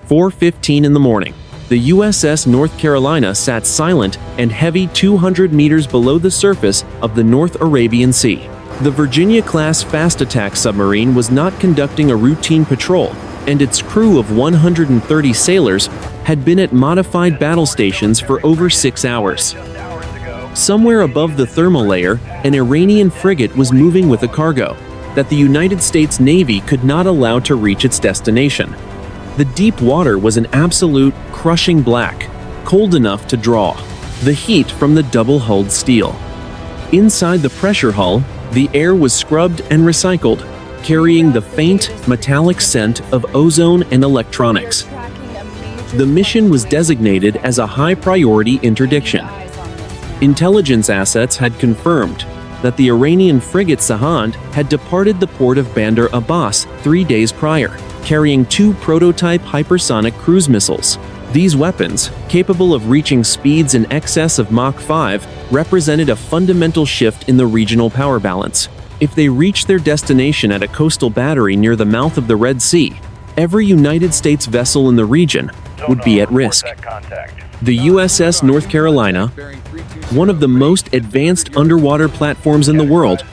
4:15 in the morning. The USS North Carolina sat silent and heavy 200 meters below the surface of the North Arabian Sea. The Virginia-class fast-attack submarine was not conducting a routine patrol, and its crew of 130 sailors had been at modified battle stations for over 6 hours. Somewhere above the thermal layer, an Iranian frigate was moving with a cargo that the United States Navy could not allow to reach its destination. The deep water was an absolute, crushing black, cold enough to draw the heat from the double-hulled steel. Inside the pressure hull, the air was scrubbed and recycled, carrying the faint, metallic scent of ozone and electronics. The mission was designated as a high-priority interdiction. Intelligence assets had confirmed that the Iranian frigate Sahand had departed the port of Bandar Abbas 3 days prior, carrying 2 prototype hypersonic cruise missiles. These weapons, capable of reaching speeds in excess of Mach 5, represented a fundamental shift in the regional power balance. If they reached their destination at a coastal battery near the mouth of the Red Sea, every United States vessel in the region would be at risk. The USS North Carolina, one of the most advanced underwater platforms in the world,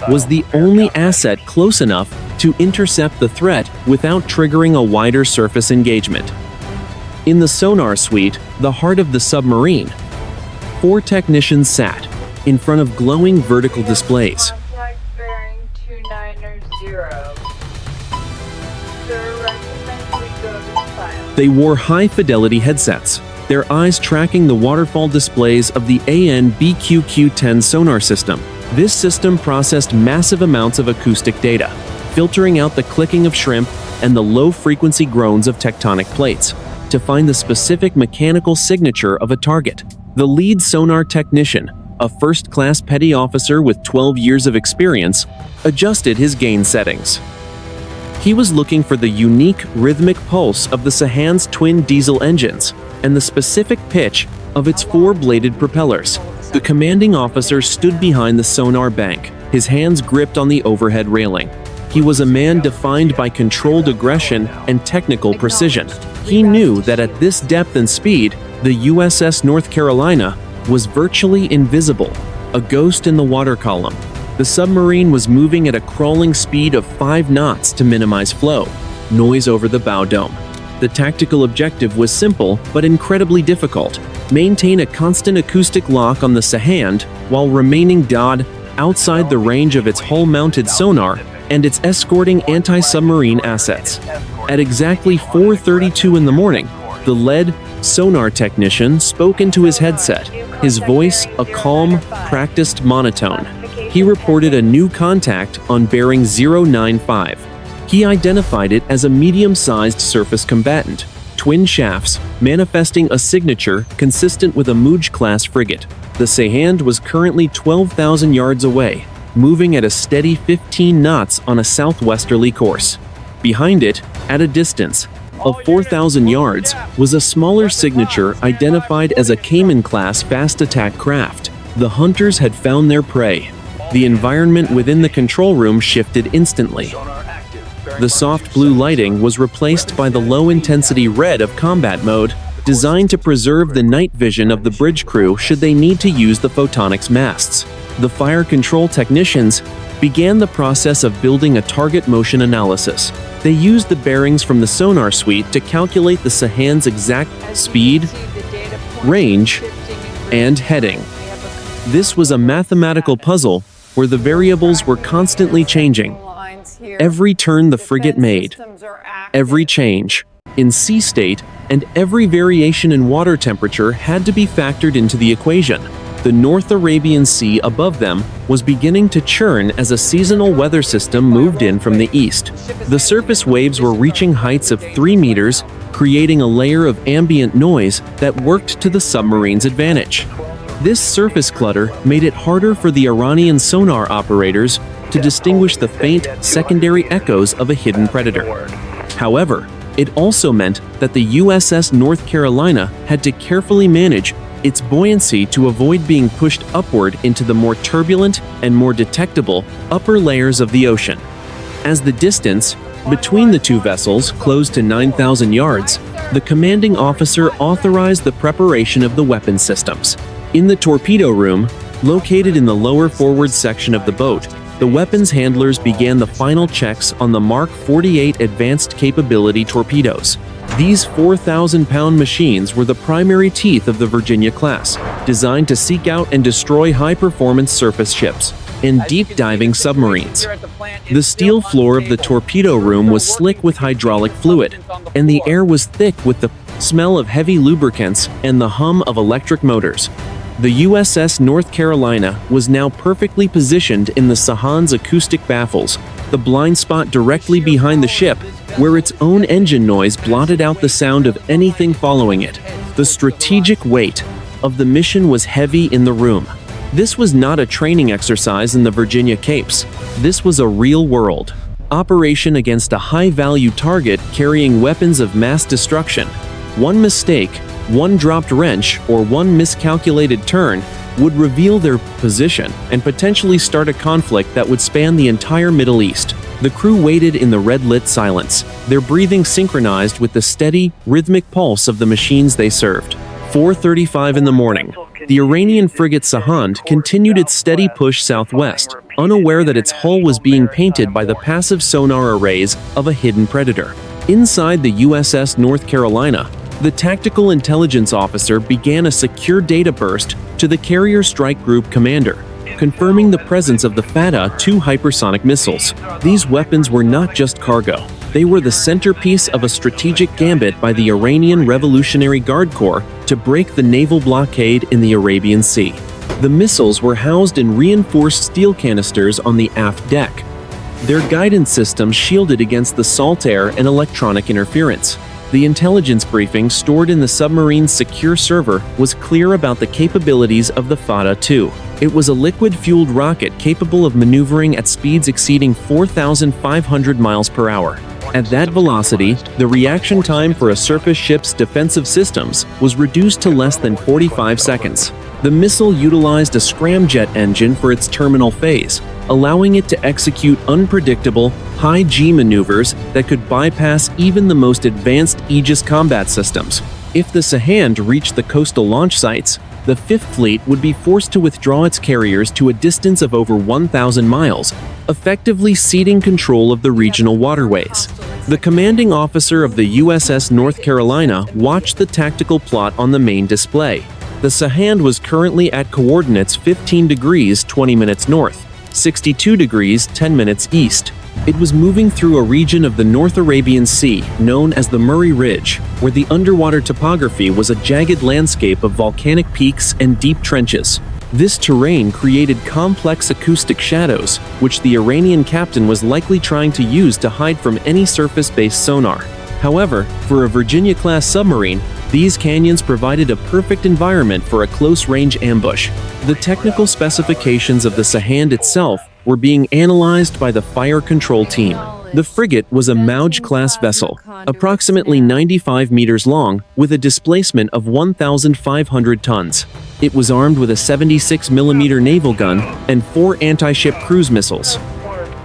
was the only asset close enough to intercept the threat without triggering a wider surface engagement. In the sonar suite, the heart of the submarine, 4 technicians sat in front of glowing vertical displays. Contact bearing 290. Sir, recommend we go to file. They wore high-fidelity headsets, their eyes tracking the waterfall displays of the AN/BQQ-10 sonar system. This system processed massive amounts of acoustic data, filtering out the clicking of shrimp and the low-frequency groans of tectonic plates to find the specific mechanical signature of a target. The lead sonar technician, a first-class petty officer with 12 years of experience, adjusted his gain settings. He was looking for the unique rhythmic pulse of the Sahand's twin diesel engines and the specific pitch of its 4-bladed propellers. The commanding officer stood behind the sonar bank, his hands gripped on the overhead railing. He was a man defined by controlled aggression and technical precision. He knew that at this depth and speed, the USS North Carolina was virtually invisible, a ghost in the water column. The submarine was moving at a crawling speed of 5 knots to minimize flow, noise over the bow dome. The tactical objective was simple but incredibly difficult: maintain a constant acoustic lock on the Sahand while remaining outside the range of its hull-mounted sonar and its escorting anti-submarine assets. At exactly 4:32 in the morning, the lead sonar technician spoke into his headset, his voice a calm, practiced monotone. He reported a new contact on bearing 095. He identified it as a medium-sized surface combatant, twin shafts, manifesting a signature consistent with a Muj-class frigate. The Sahand was currently 12,000 yards away, moving at a steady 15 knots on a southwesterly course. Behind it, at a distance of 4,000 yards, was a smaller signature identified as a Cayman-class fast-attack craft. The hunters had found their prey. The environment within the control room shifted instantly. The soft blue lighting was replaced by the low-intensity red of combat mode, designed to preserve the night vision of the bridge crew should they need to use the photonics masts. The fire control technicians began the process of building a target motion analysis. They used the bearings from the sonar suite to calculate the Sahand's exact speed, range, and heading. This was a mathematical puzzle where the variables were constantly changing. Every turn the frigate made, every change in sea state, and every variation in water temperature had to be factored into the equation. The North Arabian Sea above them was beginning to churn as a seasonal weather system moved in from the east. The surface waves were reaching heights of 3 meters, creating a layer of ambient noise that worked to the submarine's advantage. This surface clutter made it harder for the Iranian sonar operators to distinguish the faint secondary echoes of a hidden predator. However, it also meant that the USS North Carolina had to carefully manage its buoyancy to avoid being pushed upward into the more turbulent and more detectable upper layers of the ocean. As the distance Between the two vessels, close to 9,000 yards, the commanding officer authorized the preparation of the weapon systems. In the torpedo room, located in the lower forward section of the boat, the weapons handlers began the final checks on the Mark 48 advanced capability torpedoes. These 4,000-pound machines were the primary teeth of the Virginia class, designed to seek out and destroy high-performance surface ships and deep-diving submarines. The steel floor of the torpedo room was slick with hydraulic fluid, and the air was thick with the smell of heavy lubricants and the hum of electric motors. The USS North Carolina was now perfectly positioned in the Sahand's acoustic baffles, the blind spot directly behind the ship, where its own engine noise blotted out the sound of anything following it. The strategic weight of the mission was heavy in the room. This was not a training exercise in the Virginia Capes. This was a real-world operation against a high-value target carrying weapons of mass destruction. One mistake, one dropped wrench, or one miscalculated turn would reveal their position and potentially start a conflict that would span the entire Middle East. The crew waited in the red-lit silence, their breathing synchronized with the steady, rhythmic pulse of the machines they served. 4:35 in the morning. The Iranian frigate Sahand continued its steady push southwest, unaware that its hull was being painted by the passive sonar arrays of a hidden predator. Inside the USS North Carolina, the tactical intelligence officer began a secure data burst to the carrier strike group commander, confirming the presence of the Fatah-2 hypersonic missiles. These weapons were not just cargo. They were the centerpiece of a strategic gambit by the Iranian Revolutionary Guard Corps to break the naval blockade in the Arabian Sea. The missiles were housed in reinforced steel canisters on the aft deck, their guidance systems shielded against the salt air and electronic interference. The intelligence briefing stored in the submarine's secure server was clear about the capabilities of the Fatah-2. It was a liquid-fueled rocket capable of maneuvering at speeds exceeding 4,500 miles per hour. At that velocity, the reaction time for a surface ship's defensive systems was reduced to less than 45 seconds. The missile utilized a scramjet engine for its terminal phase, allowing it to execute unpredictable, high-G maneuvers that could bypass even the most advanced Aegis combat systems. If the Sahand reached the coastal launch sites, the Fifth Fleet would be forced to withdraw its carriers to a distance of over 1,000 miles, effectively ceding control of the regional waterways. The commanding officer of the USS North Carolina watched the tactical plot on the main display. The Sahand was currently at coordinates 15 degrees 20 minutes north, 62 degrees 10 minutes east. It was moving through a region of the North Arabian Sea known as the Murray Ridge, where the underwater topography was a jagged landscape of volcanic peaks and deep trenches. This terrain created complex acoustic shadows, which the Iranian captain was likely trying to use to hide from any surface-based sonar. However, for a Virginia-class submarine, these canyons provided a perfect environment for a close-range ambush. The technical specifications of the Sahand itself were being analyzed by the fire control team. The frigate was a Mauj-class vessel, approximately 95 meters long, with a displacement of 1,500 tons. It was armed with a 76mm naval gun and 4 anti-ship cruise missiles.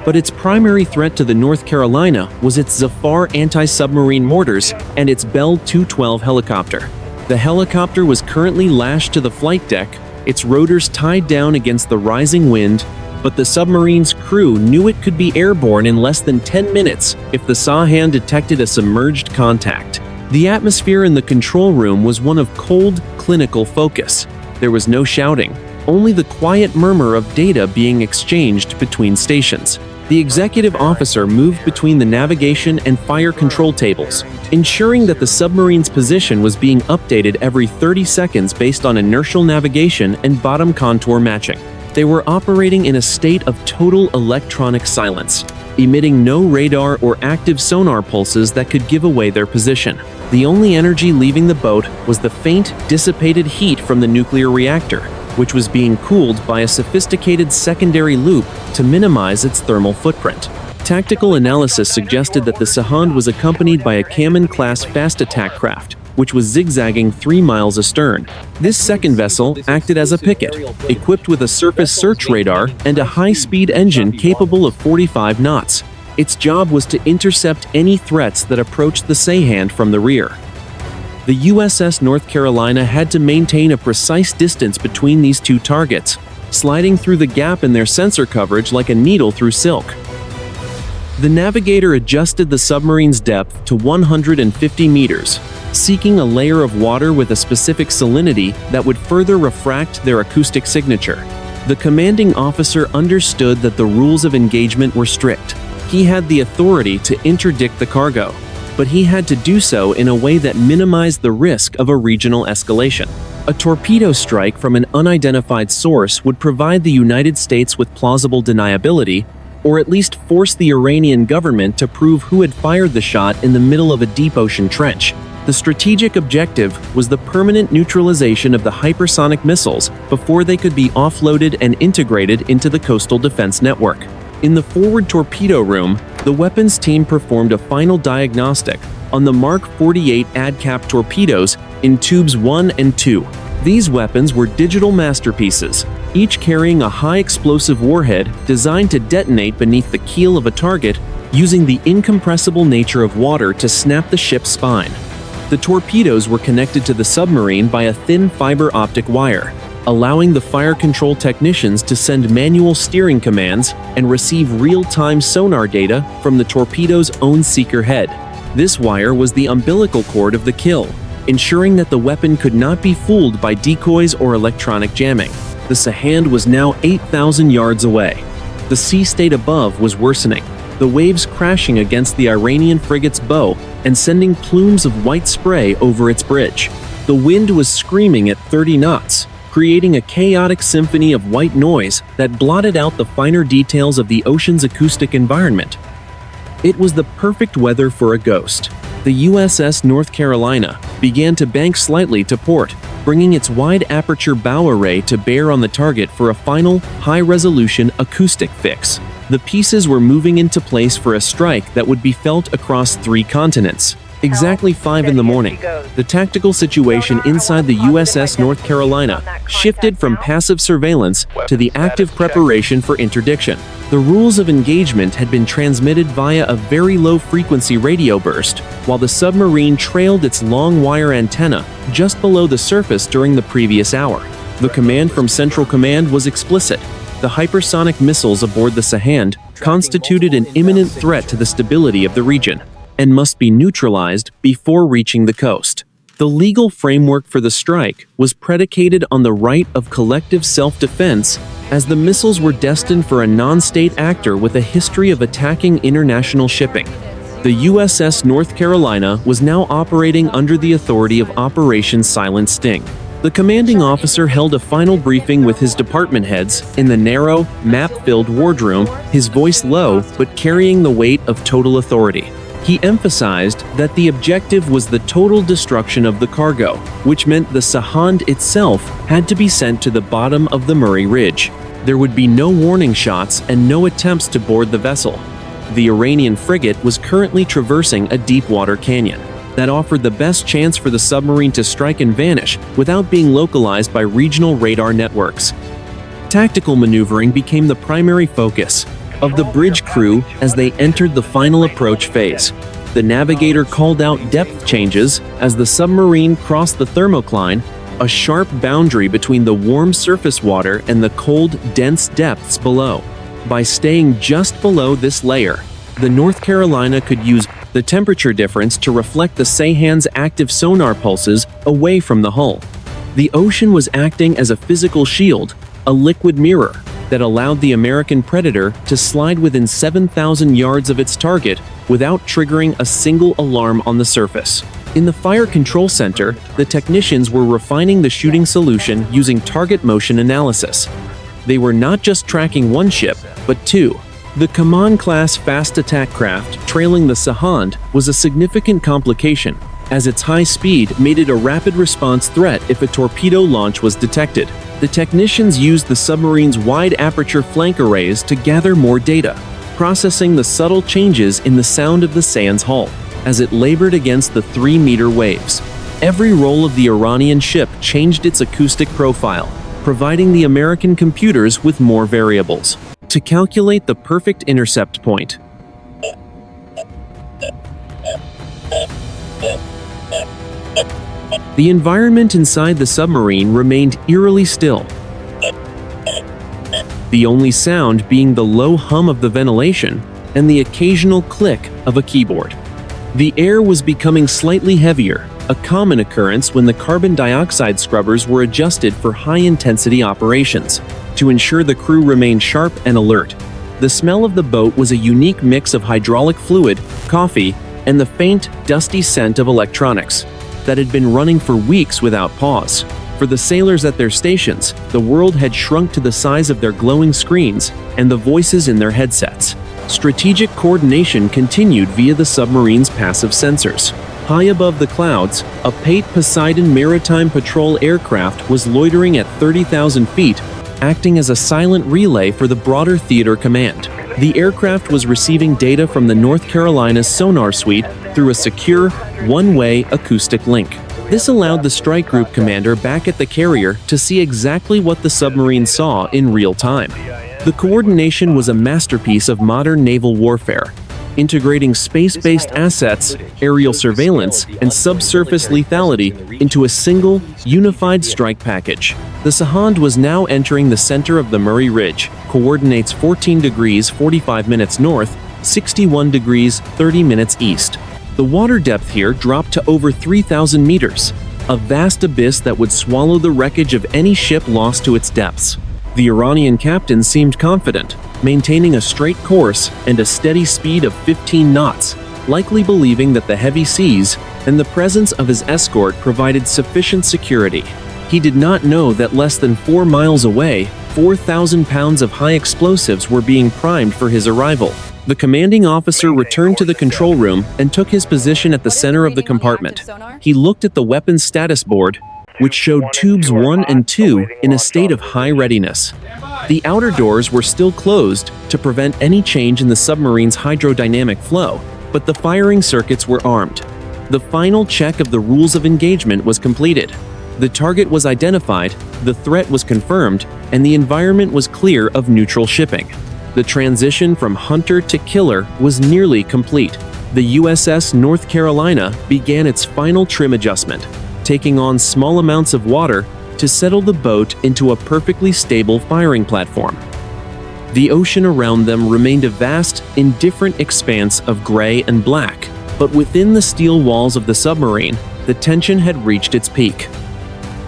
But its primary threat to the North Carolina was its Zafar anti-submarine mortars and its Bell 212 helicopter. The helicopter was currently lashed to the flight deck, its rotors tied down against the rising wind, but the submarine's crew knew it could be airborne in less than 10 minutes if the Sahand detected a submerged contact. The atmosphere in the control room was one of cold, clinical focus. There was no shouting, only the quiet murmur of data being exchanged between stations. The executive officer moved between the navigation and fire control tables, ensuring that the submarine's position was being updated every 30 seconds based on inertial navigation and bottom contour matching. They were operating in a state of total electronic silence, emitting no radar or active sonar pulses that could give away their position. The only energy leaving the boat was the faint, dissipated heat from the nuclear reactor, which was being cooled by a sophisticated secondary loop to minimize its thermal footprint. Tactical analysis suggested that the Sahand was accompanied by a Kaman-class fast attack craft, which was zigzagging 3 miles astern. This second vessel acted as a picket, equipped with a surface search radar and a high-speed engine capable of 45 knots. Its job was to intercept any threats that approached the Sahand from the rear. The USS North Carolina had to maintain a precise distance between these two targets, sliding through the gap in their sensor coverage like a needle through silk. The navigator adjusted the submarine's depth to 150 meters, seeking a layer of water with a specific salinity that would further refract their acoustic signature. The commanding officer understood that the rules of engagement were strict. He had the authority to interdict the cargo, but he had to do so in a way that minimized the risk of a regional escalation. A torpedo strike from an unidentified source would provide the United States with plausible deniability, or at least force the Iranian government to prove who had fired the shot in the middle of a deep ocean trench. The strategic objective was the permanent neutralization of the hypersonic missiles before they could be offloaded and integrated into the coastal defense network. In the forward torpedo room, the weapons team performed a final diagnostic on the Mark 48 ADCAP torpedoes in tubes 1 and 2. These weapons were digital masterpieces, each carrying a high-explosive warhead designed to detonate beneath the keel of a target using the incompressible nature of water to snap the ship's spine. The torpedoes were connected to the submarine by a thin fiber optic wire, allowing the fire control technicians to send manual steering commands and receive real-time sonar data from the torpedo's own seeker head. This wire was the umbilical cord of the kill, ensuring that the weapon could not be fooled by decoys or electronic jamming. The Sahand was now 8,000 yards away. The sea state above was worsening, the waves crashing against the Iranian frigate's bow and sending plumes of white spray over its bridge. The wind was screaming at 30 knots, creating a chaotic symphony of white noise that blotted out the finer details of the ocean's acoustic environment. It was the perfect weather for a ghost. The USS North Carolina began to bank slightly to port, bringing its wide-aperture bow array to bear on the target for a final, high-resolution acoustic fix. The pieces were moving into place for a strike that would be felt across 3 continents. Exactly 5 in the morning, the tactical situation inside the USS North Carolina shifted from passive surveillance to the active preparation for interdiction. The rules of engagement had been transmitted via a very low-frequency radio burst, while the submarine trailed its long wire antenna just below the surface during the previous hour. The command from Central Command was explicit. The hypersonic missiles aboard the Sahand constituted an imminent threat to the stability of the region and must be neutralized before reaching the coast. The legal framework for the strike was predicated on the right of collective self-defense, as the missiles were destined for a non-state actor with a history of attacking international shipping. The USS North Carolina was now operating under the authority of Operation Silent Sting. The commanding officer held a final briefing with his department heads in the narrow, map-filled wardroom, his voice low but carrying the weight of total authority. He emphasized that the objective was the total destruction of the cargo, which meant the Sahand itself had to be sent to the bottom of the Murray Ridge. There would be no warning shots and no attempts to board the vessel. The Iranian frigate was currently traversing a deep-water canyon that offered the best chance for the submarine to strike and vanish without being localized by regional radar networks. Tactical maneuvering became the primary focus of the bridge crew as they entered the final approach phase. The navigator called out depth changes as the submarine crossed the thermocline, a sharp boundary between the warm surface water and the cold, dense depths below. By staying just below this layer, the North Carolina could use the temperature difference to reflect the Sahand's active sonar pulses away from the hull. The ocean was acting as a physical shield, a liquid mirror, that allowed the American Predator to slide within 7,000 yards of its target without triggering a single alarm on the surface. In the Fire Control Center, the technicians were refining the shooting solution using target motion analysis. They were not just tracking one ship, but 2. The Kaman-class fast attack craft trailing the Sahand was a significant complication, as its high speed made it a rapid response threat if a torpedo launch was detected. The technicians used the submarine's wide-aperture flank arrays to gather more data, processing the subtle changes in the sound of the Sahand's hull as it labored against the 3-meter waves. Every roll of the Iranian ship changed its acoustic profile, providing the American computers with more variables. To calculate the perfect intercept point, The environment inside the submarine remained eerily still, the only sound being the low hum of the ventilation and the occasional click of a keyboard. The air was becoming slightly heavier, a common occurrence when the carbon dioxide scrubbers were adjusted for high-intensity operations to ensure the crew remained sharp and alert. The smell of the boat was a unique mix of hydraulic fluid, coffee, and the faint, dusty scent of electronics that had been running for weeks without pause. For the sailors at their stations, the world had shrunk to the size of their glowing screens and the voices in their headsets. Strategic coordination continued via the submarine's passive sensors. High above the clouds, a Pate Poseidon maritime patrol aircraft was loitering at 30,000 feet, acting as a silent relay for the broader theater command. The aircraft was receiving data from the North Carolina sonar suite through a secure, one-way acoustic link. This allowed the strike group commander back at the carrier to see exactly what the submarine saw in real time. The coordination was a masterpiece of modern naval warfare, integrating space-based assets, aerial surveillance, and subsurface lethality into a single, unified strike package. The Sahand was now entering the center of the Murray Ridge, coordinates 14 degrees 45 minutes north, 61 degrees 30 minutes east. The water depth here dropped to over 3,000 meters, a vast abyss that would swallow the wreckage of any ship lost to its depths. The Iranian captain seemed confident, maintaining a straight course and a steady speed of 15 knots, likely believing that the heavy seas and the presence of his escort provided sufficient security. He did not know that less than 4 miles away, 4,000 pounds of high explosives were being primed for his arrival. The commanding officer returned to the control room and took his position at the center of the compartment. He looked at the weapons status board, which showed tubes 1 and 2 in a state of high readiness. The outer doors were still closed to prevent any change in the submarine's hydrodynamic flow, but the firing circuits were armed. The final check of the rules of engagement was completed. The target was identified, the threat was confirmed, and the environment was clear of neutral shipping. The transition from hunter to killer was nearly complete. The USS North Carolina began its final trim adjustment, taking on small amounts of water to settle the boat into a perfectly stable firing platform. The ocean around them remained a vast, indifferent expanse of gray and black, but within the steel walls of the submarine, the tension had reached its peak.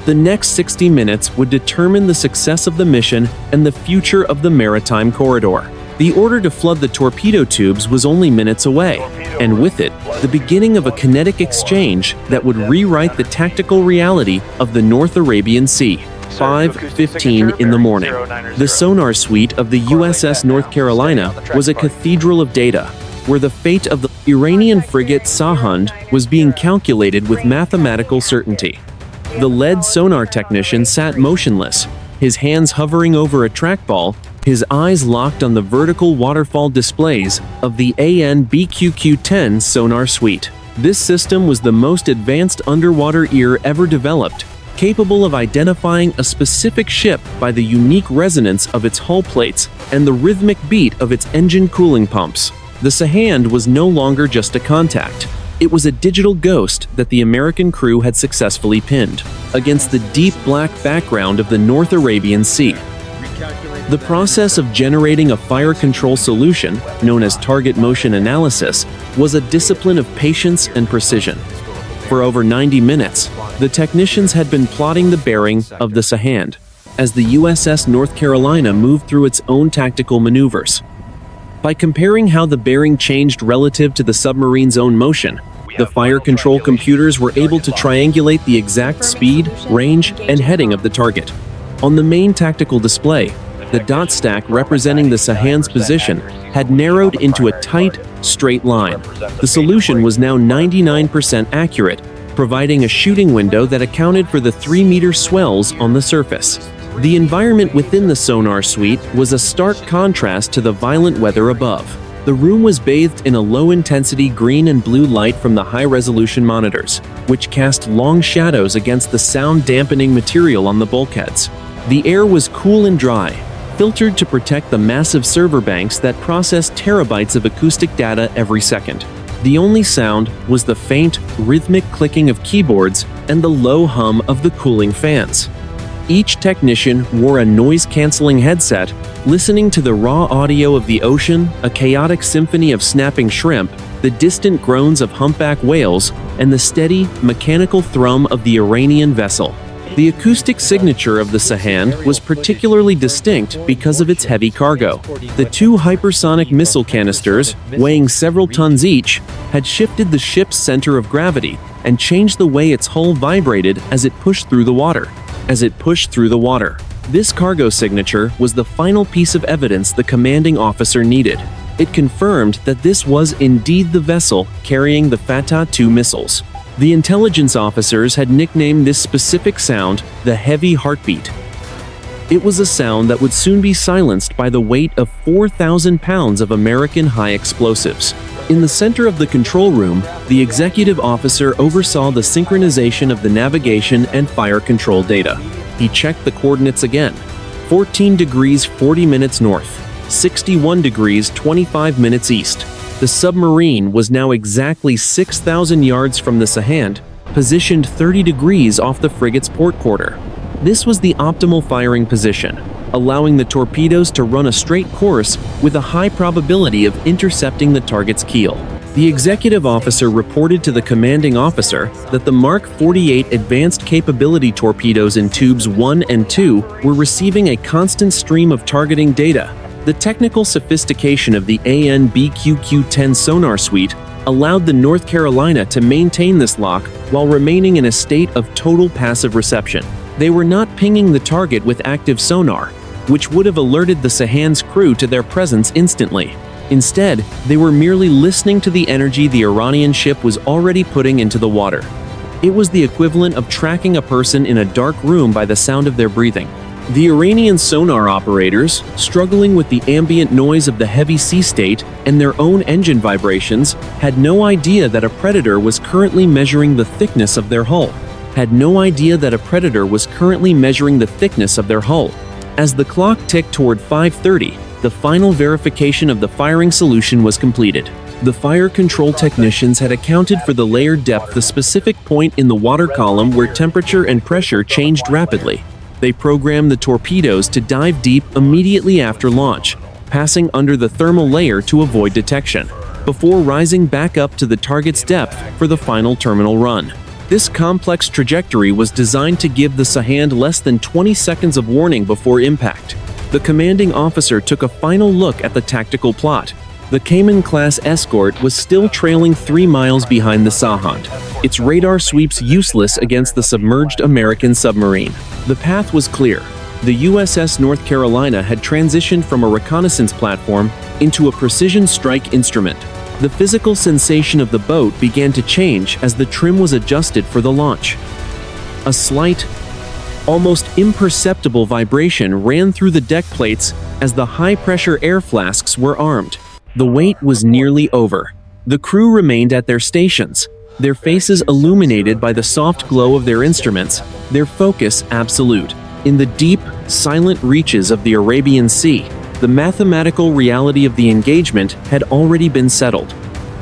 The next 60 minutes would determine the success of the mission and the future of the maritime corridor. The order to flood the torpedo tubes was only minutes away, and with it, the beginning of a kinetic exchange that would rewrite the tactical reality of the North Arabian Sea. 5:15 in the morning. The sonar suite of the USS North Carolina was a cathedral of data, where the fate of the Iranian frigate Sahand was being calculated with mathematical certainty. The lead sonar technician sat motionless, his hands hovering over a trackball, his eyes locked on the vertical waterfall displays of the AN/BQQ-10 sonar suite. This system was the most advanced underwater ear ever developed, capable of identifying a specific ship by the unique resonance of its hull plates and the rhythmic beat of its engine cooling pumps. The Sahand was no longer just a contact. It was a digital ghost that the American crew had successfully pinned against the deep black background of the North Arabian Sea. The process of generating a fire control solution, known as target motion analysis, was a discipline of patience and precision. For over 90 minutes, the technicians had been plotting the bearing of the Sahand as the USS North Carolina moved through its own tactical maneuvers. By comparing how the bearing changed relative to the submarine's own motion, the fire control computers were able to triangulate the exact speed, range, and heading of the target. On the main tactical display, the dot stack representing the Sahand's position had narrowed into a tight, straight line. The solution was now 99% accurate, providing a shooting window that accounted for the 3-meter swells on the surface. The environment within the sonar suite was a stark contrast to the violent weather above. The room was bathed in a low-intensity green and blue light from the high-resolution monitors, which cast long shadows against the sound-dampening material on the bulkheads. The air was cool and dry, filtered to protect the massive server banks that process terabytes of acoustic data every second. The only sound was the faint, rhythmic clicking of keyboards and the low hum of the cooling fans. Each technician wore a noise-canceling headset, listening to the raw audio of the ocean, a chaotic symphony of snapping shrimp, the distant groans of humpback whales, and the steady, mechanical thrum of the Iranian vessel. The acoustic signature of the Sahand was particularly distinct because of its heavy cargo. The two hypersonic missile canisters, weighing several tons each, had shifted the ship's center of gravity and changed the way its hull vibrated as it pushed through the water. This cargo signature was the final piece of evidence the commanding officer needed. It confirmed that this was indeed the vessel carrying the Fatah II missiles. The intelligence officers had nicknamed this specific sound the heavy heartbeat. It was a sound that would soon be silenced by the weight of 4,000 pounds of American high explosives. In the center of the control room, the executive officer oversaw the synchronization of the navigation and fire control data. He checked the coordinates again. 14 degrees 40 minutes north, 61 degrees 25 minutes east. The submarine was now exactly 6,000 yards from the Sahand, positioned 30 degrees off the frigate's port quarter. This was the optimal firing position, allowing the torpedoes to run a straight course with a high probability of intercepting the target's keel. The executive officer reported to the commanding officer that the Mark 48 advanced capability torpedoes in tubes 1 and 2 were receiving a constant stream of targeting data. The technical sophistication of the AN/BQQ-10 sonar suite allowed the North Carolina to maintain this lock while remaining in a state of total passive reception. They were not pinging the target with active sonar, which would have alerted the Sahand's crew to their presence instantly. Instead, they were merely listening to the energy the Iranian ship was already putting into the water. It was the equivalent of tracking a person in a dark room by the sound of their breathing. The Iranian sonar operators, struggling with the ambient noise of the heavy sea state and their own engine vibrations, had no idea that a predator was currently measuring the thickness of their hull. As the clock ticked toward 5:30, the final verification of the firing solution was completed. The fire control technicians had accounted for the layered depth, the specific point in the water column where temperature and pressure changed rapidly. They programmed the torpedoes to dive deep immediately after launch, passing under the thermal layer to avoid detection, before rising back up to the target's depth for the final terminal run. This complex trajectory was designed to give the Sahand less than 20 seconds of warning before impact. The commanding officer took a final look at the tactical plot. The Cayman-class escort was still trailing 3 miles behind the Sahand, its radar sweeps useless against the submerged American submarine. The path was clear. The USS North Carolina had transitioned from a reconnaissance platform into a precision strike instrument. The physical sensation of the boat began to change as the trim was adjusted for the launch. A slight, almost imperceptible vibration ran through the deck plates as the high-pressure air flasks were armed. The wait was nearly over. The crew remained at their stations, their faces illuminated by the soft glow of their instruments, their focus absolute. In the deep, silent reaches of the Arabian Sea, the mathematical reality of the engagement had already been settled.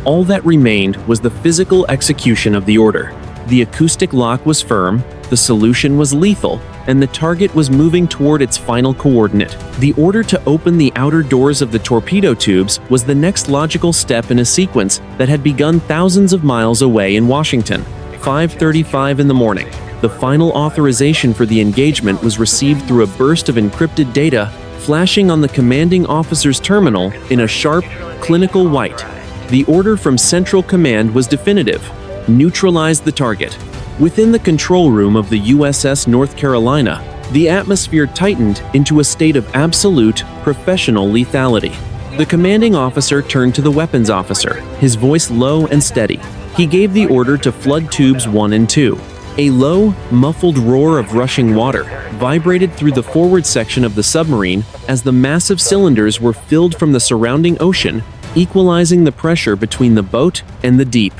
All that remained was the physical execution of the order. The acoustic lock was firm, the solution was lethal, and the target was moving toward its final coordinate. The order to open the outer doors of the torpedo tubes was the next logical step in a sequence that had begun thousands of miles away in Washington. 5:35 in the morning. The final authorization for the engagement was received through a burst of encrypted data flashing on the commanding officer's terminal in a sharp, clinical white. The order from Central Command was definitive. Neutralize the target. Within the control room of the USS North Carolina, the atmosphere tightened into a state of absolute, professional lethality. The commanding officer turned to the weapons officer, his voice low and steady. He gave the order to flood tubes 1 and 2. A low, muffled roar of rushing water vibrated through the forward section of the submarine as the massive cylinders were filled from the surrounding ocean, equalizing the pressure between the boat and the deep.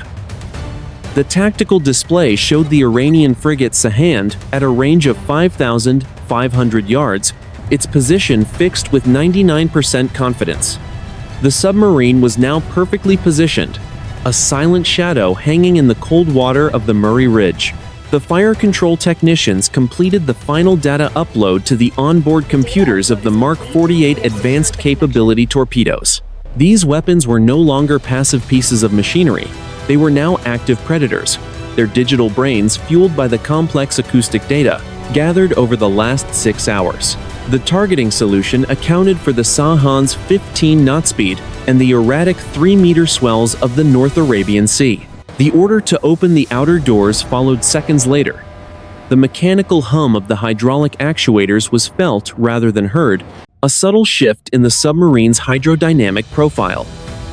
The tactical display showed the Iranian frigate Sahand at a range of 5,500 yards, its position fixed with 99% confidence. The submarine was now perfectly positioned, a silent shadow hanging in the cold water of the Murray Ridge. The fire control technicians completed the final data upload to the onboard computers of the Mark 48 Advanced Capability torpedoes. These weapons were no longer passive pieces of machinery. They were now active predators, their digital brains fueled by the complex acoustic data gathered over the last 6 hours. The targeting solution accounted for the Sahand's 15 knot speed and the erratic 3-meter swells of the North Arabian Sea. The order to open the outer doors followed seconds later. The mechanical hum of the hydraulic actuators was felt rather than heard, a subtle shift in the submarine's hydrodynamic profile.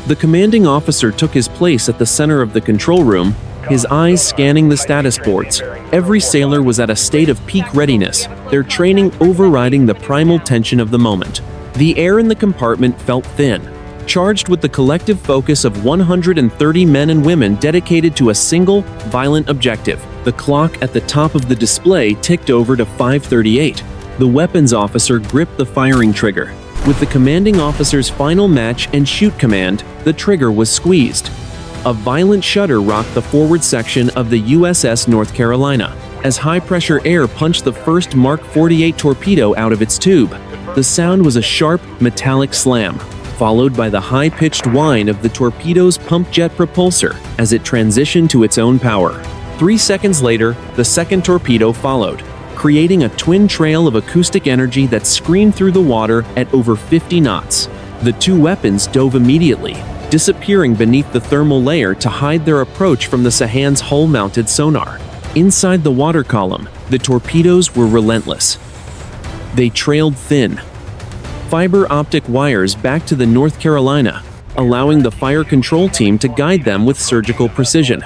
The commanding officer took his place at the center of the control room, his eyes scanning the status boards. Every sailor was at a state of peak readiness, their training overriding the primal tension of the moment. The air in the compartment felt thin, charged with the collective focus of 130 men and women dedicated to a single, violent objective. The clock at the top of the display ticked over to 5:38. The weapons officer gripped the firing trigger. With the commanding officer's final match and shoot command, the trigger was squeezed. A violent shudder rocked the forward section of the USS North Carolina as high-pressure air punched the first Mark 48 torpedo out of its tube. The sound was a sharp, metallic slam, followed by the high-pitched whine of the torpedo's pump jet propulsor as it transitioned to its own power. 3 seconds later, the second torpedo followed, creating a twin trail of acoustic energy that screamed through the water at over 50 knots. The two weapons dove immediately, disappearing beneath the thermal layer to hide their approach from the Sahand's hull-mounted sonar. Inside the water column, the torpedoes were relentless. They trailed thin, fiber optic wires back to the North Carolina, allowing the fire control team to guide them with surgical precision.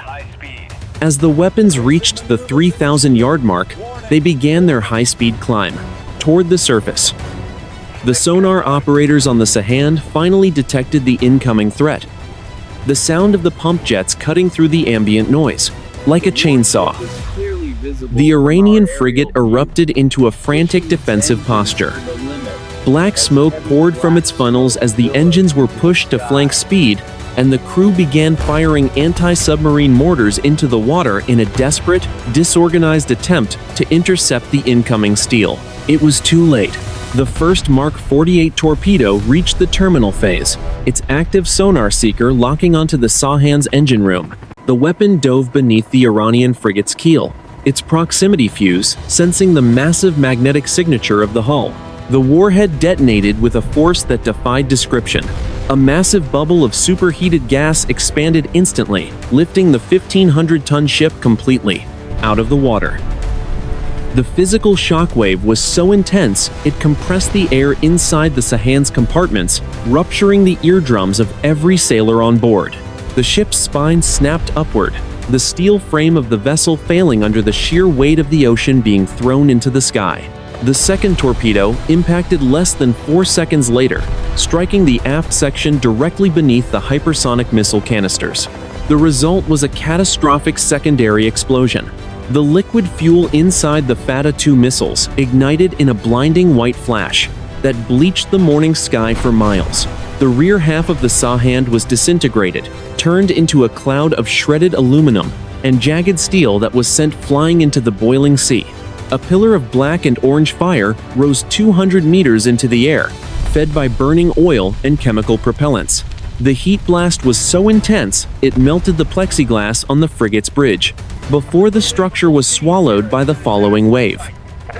As the weapons reached the 3,000-yard mark, they began their high-speed climb toward the surface. The sonar operators on the Sahand finally detected the incoming threat. The sound of the pump jets cutting through the ambient noise, like a chainsaw. The Iranian frigate erupted into a frantic defensive posture. Black smoke poured from its funnels as the engines were pushed to flank speed, and the crew began firing anti-submarine mortars into the water in a desperate, disorganized attempt to intercept the incoming steel. It was too late. The first Mark 48 torpedo reached the terminal phase, its active sonar seeker locking onto the Sahand's engine room. The weapon dove beneath the Iranian frigate's keel, its proximity fuse sensing the massive magnetic signature of the hull. The warhead detonated with a force that defied description. A massive bubble of superheated gas expanded instantly, lifting the 1,500-ton ship completely out of the water. The physical shockwave was so intense, it compressed the air inside the Sahand's compartments, rupturing the eardrums of every sailor on board. The ship's spine snapped upward, the steel frame of the vessel failing under the sheer weight of the ocean being thrown into the sky. The second torpedo impacted less than 4 seconds later, striking the aft section directly beneath the hypersonic missile canisters. The result was a catastrophic secondary explosion. The liquid fuel inside the Fatah-2 missiles ignited in a blinding white flash that bleached the morning sky for miles. The rear half of the Sahand was disintegrated, turned into a cloud of shredded aluminum and jagged steel that was sent flying into the boiling sea. A pillar of black and orange fire rose 200 meters into the air, fed by burning oil and chemical propellants. The heat blast was so intense, it melted the plexiglass on the frigate's bridge, before the structure was swallowed by the following wave.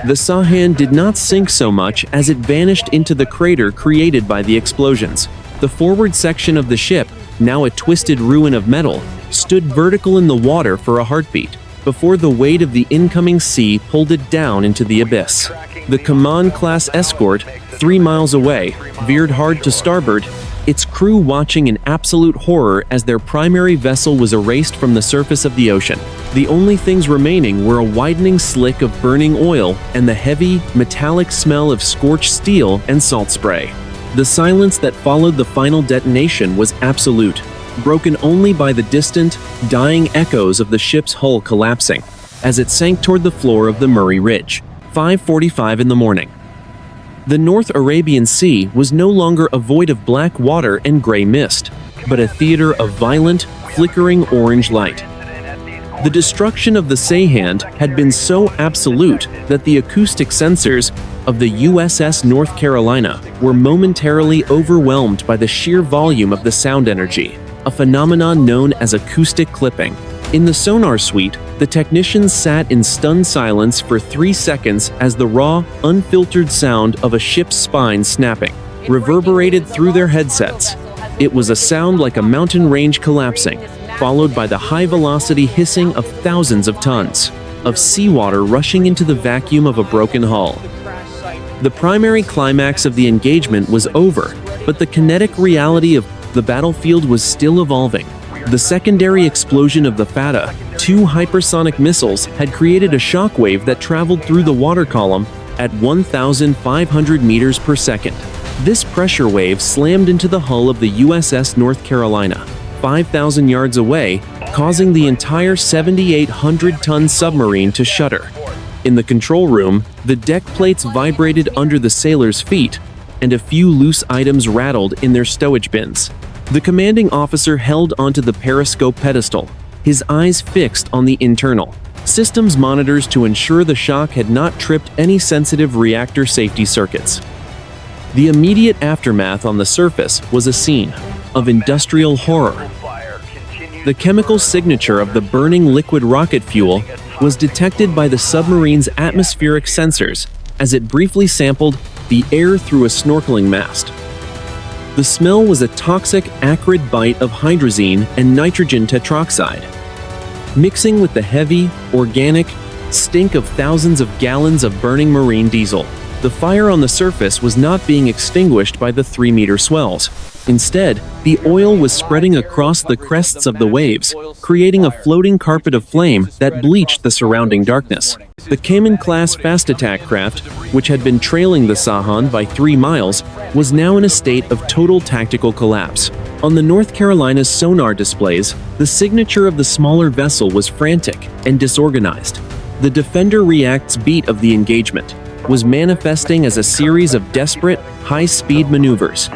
The Sahand did not sink so much as it vanished into the crater created by the explosions. The forward section of the ship, now a twisted ruin of metal, stood vertical in the water for a heartbeat, before the weight of the incoming sea pulled it down into the abyss. The Kaman-class escort, 3 miles away, veered hard to starboard, its crew watching in absolute horror as their primary vessel was erased from the surface of the ocean. The only things remaining were a widening slick of burning oil and the heavy, metallic smell of scorched steel and salt spray. The silence that followed the final detonation was absolute, broken only by the distant, dying echoes of the ship's hull collapsing as it sank toward the floor of the Murray Ridge. 5:45 in the morning. The North Arabian Sea was no longer a void of black water and gray mist, but a theater of violent, flickering orange light. The destruction of the Sahand had been so absolute that the acoustic sensors of the USS North Carolina were momentarily overwhelmed by the sheer volume of the sound energy, a phenomenon known as acoustic clipping. In the sonar suite, the technicians sat in stunned silence for 3 seconds as the raw, unfiltered sound of a ship's spine snapping reverberated through their headsets. It was a sound like a mountain range collapsing, followed by the high-velocity hissing of thousands of tons of seawater rushing into the vacuum of a broken hull. The primary climax of the engagement was over, but the kinetic reality of the battlefield was still evolving. The secondary explosion of the Fatah, 2 hypersonic missiles, had created a shockwave that traveled through the water column at 1,500 meters per second. This pressure wave slammed into the hull of the USS North Carolina, 5,000 yards away, causing the entire 7,800-ton submarine to shudder. In the control room, the deck plates vibrated under the sailors' feet, and a few loose items rattled in their stowage bins. The commanding officer held onto the periscope pedestal, his eyes fixed on the internal systems monitors to ensure the shock had not tripped any sensitive reactor safety circuits. The immediate aftermath on the surface was a scene of industrial horror. The chemical signature of the burning liquid rocket fuel was detected by the submarine's atmospheric sensors as it briefly sampled the air through a snorkeling mast. The smell was a toxic, acrid bite of hydrazine and nitrogen tetroxide, mixing with the heavy, organic stink of thousands of gallons of burning marine diesel. The fire on the surface was not being extinguished by the 3-meter swells. Instead, the oil was spreading across the crests of the waves, creating a floating carpet of flame that bleached the surrounding darkness. The Cayman-class fast attack craft, which had been trailing the Sahand by 3 miles, was now in a state of total tactical collapse. On the North Carolina's sonar displays, the signature of the smaller vessel was frantic and disorganized. The Defender React's beat of the engagement was manifesting as a series of desperate, high-speed maneuvers.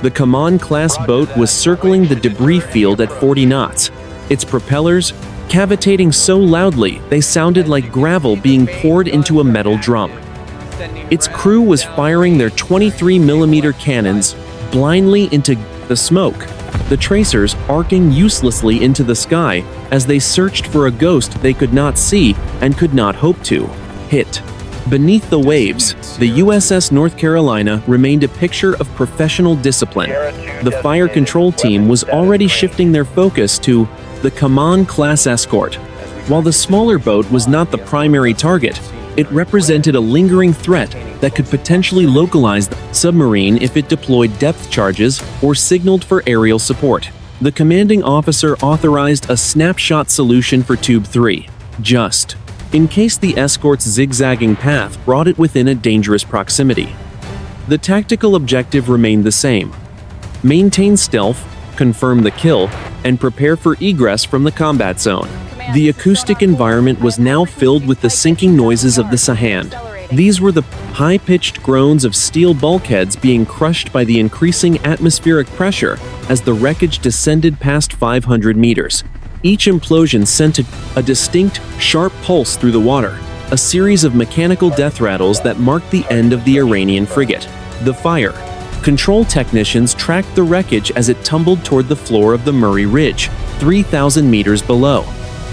The Kaman-class boat was circling the debris field at 40 knots, its propellers cavitating so loudly they sounded like gravel being poured into a metal drum. Its crew was firing their 23mm cannons blindly into the smoke, the tracers arcing uselessly into the sky as they searched for a ghost they could not see and could not hope to hit. Beneath the waves, the USS North Carolina remained a picture of professional discipline. The fire control team was already shifting their focus to the Kaman-class escort. While the smaller boat was not the primary target, it represented a lingering threat that could potentially localize the submarine if it deployed depth charges or signaled for aerial support. The commanding officer authorized a snapshot solution for Tube 3, just in case the escort's zigzagging path brought it within a dangerous proximity. The tactical objective remained the same: maintain stealth, confirm the kill, and prepare for egress from the combat zone. The acoustic environment was now filled with the sinking noises of the Sahand. These were the high-pitched groans of steel bulkheads being crushed by the increasing atmospheric pressure as the wreckage descended past 500 meters. Each implosion sent a distinct, sharp pulse through the water, a series of mechanical death rattles that marked the end of the Iranian frigate. The fire control technicians tracked the wreckage as it tumbled toward the floor of the Murray Ridge, 3,000 meters below.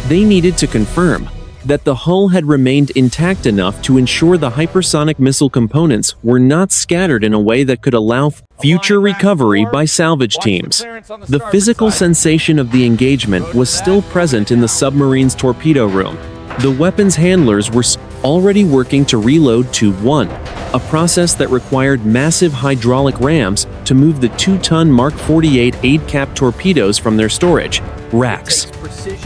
They needed to confirm that the hull had remained intact enough to ensure the hypersonic missile components were not scattered in a way that could allow future recovery by salvage teams. The physical sensation of the engagement was still present in the submarine's torpedo room. The weapons handlers were already working to reload Tube 1, a process that required massive hydraulic rams to move the 2-ton Mark 48 ADCAP torpedoes from their storage racks.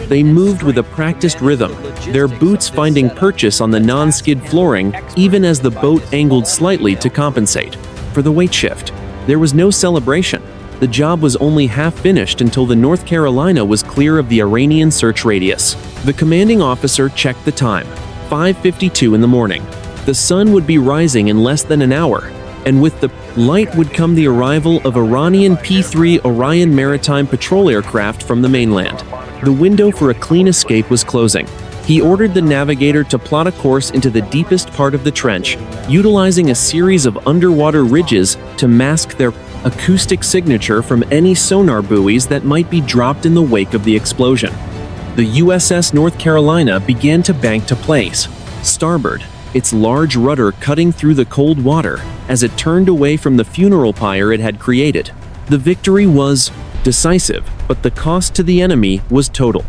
They moved with a practiced rhythm, their boots finding purchase on the non-skid flooring even as the boat angled slightly to compensate for the weight shift. There was no celebration. The job was only half finished until the North Carolina was clear of the Iranian search radius. The commanding officer checked the time. 5:52 in the morning. The sun would be rising in less than an hour. And with the light would come the arrival of Iranian P-3 Orion maritime patrol aircraft from the mainland. The window for a clean escape was closing. He ordered the navigator to plot a course into the deepest part of the trench, utilizing a series of underwater ridges to mask their acoustic signature from any sonar buoys that might be dropped in the wake of the explosion. The USS North Carolina began to bank to place, starboard, its large rudder cutting through the cold water as it turned away from the funeral pyre it had created. The victory was decisive, but the cost to the enemy was total.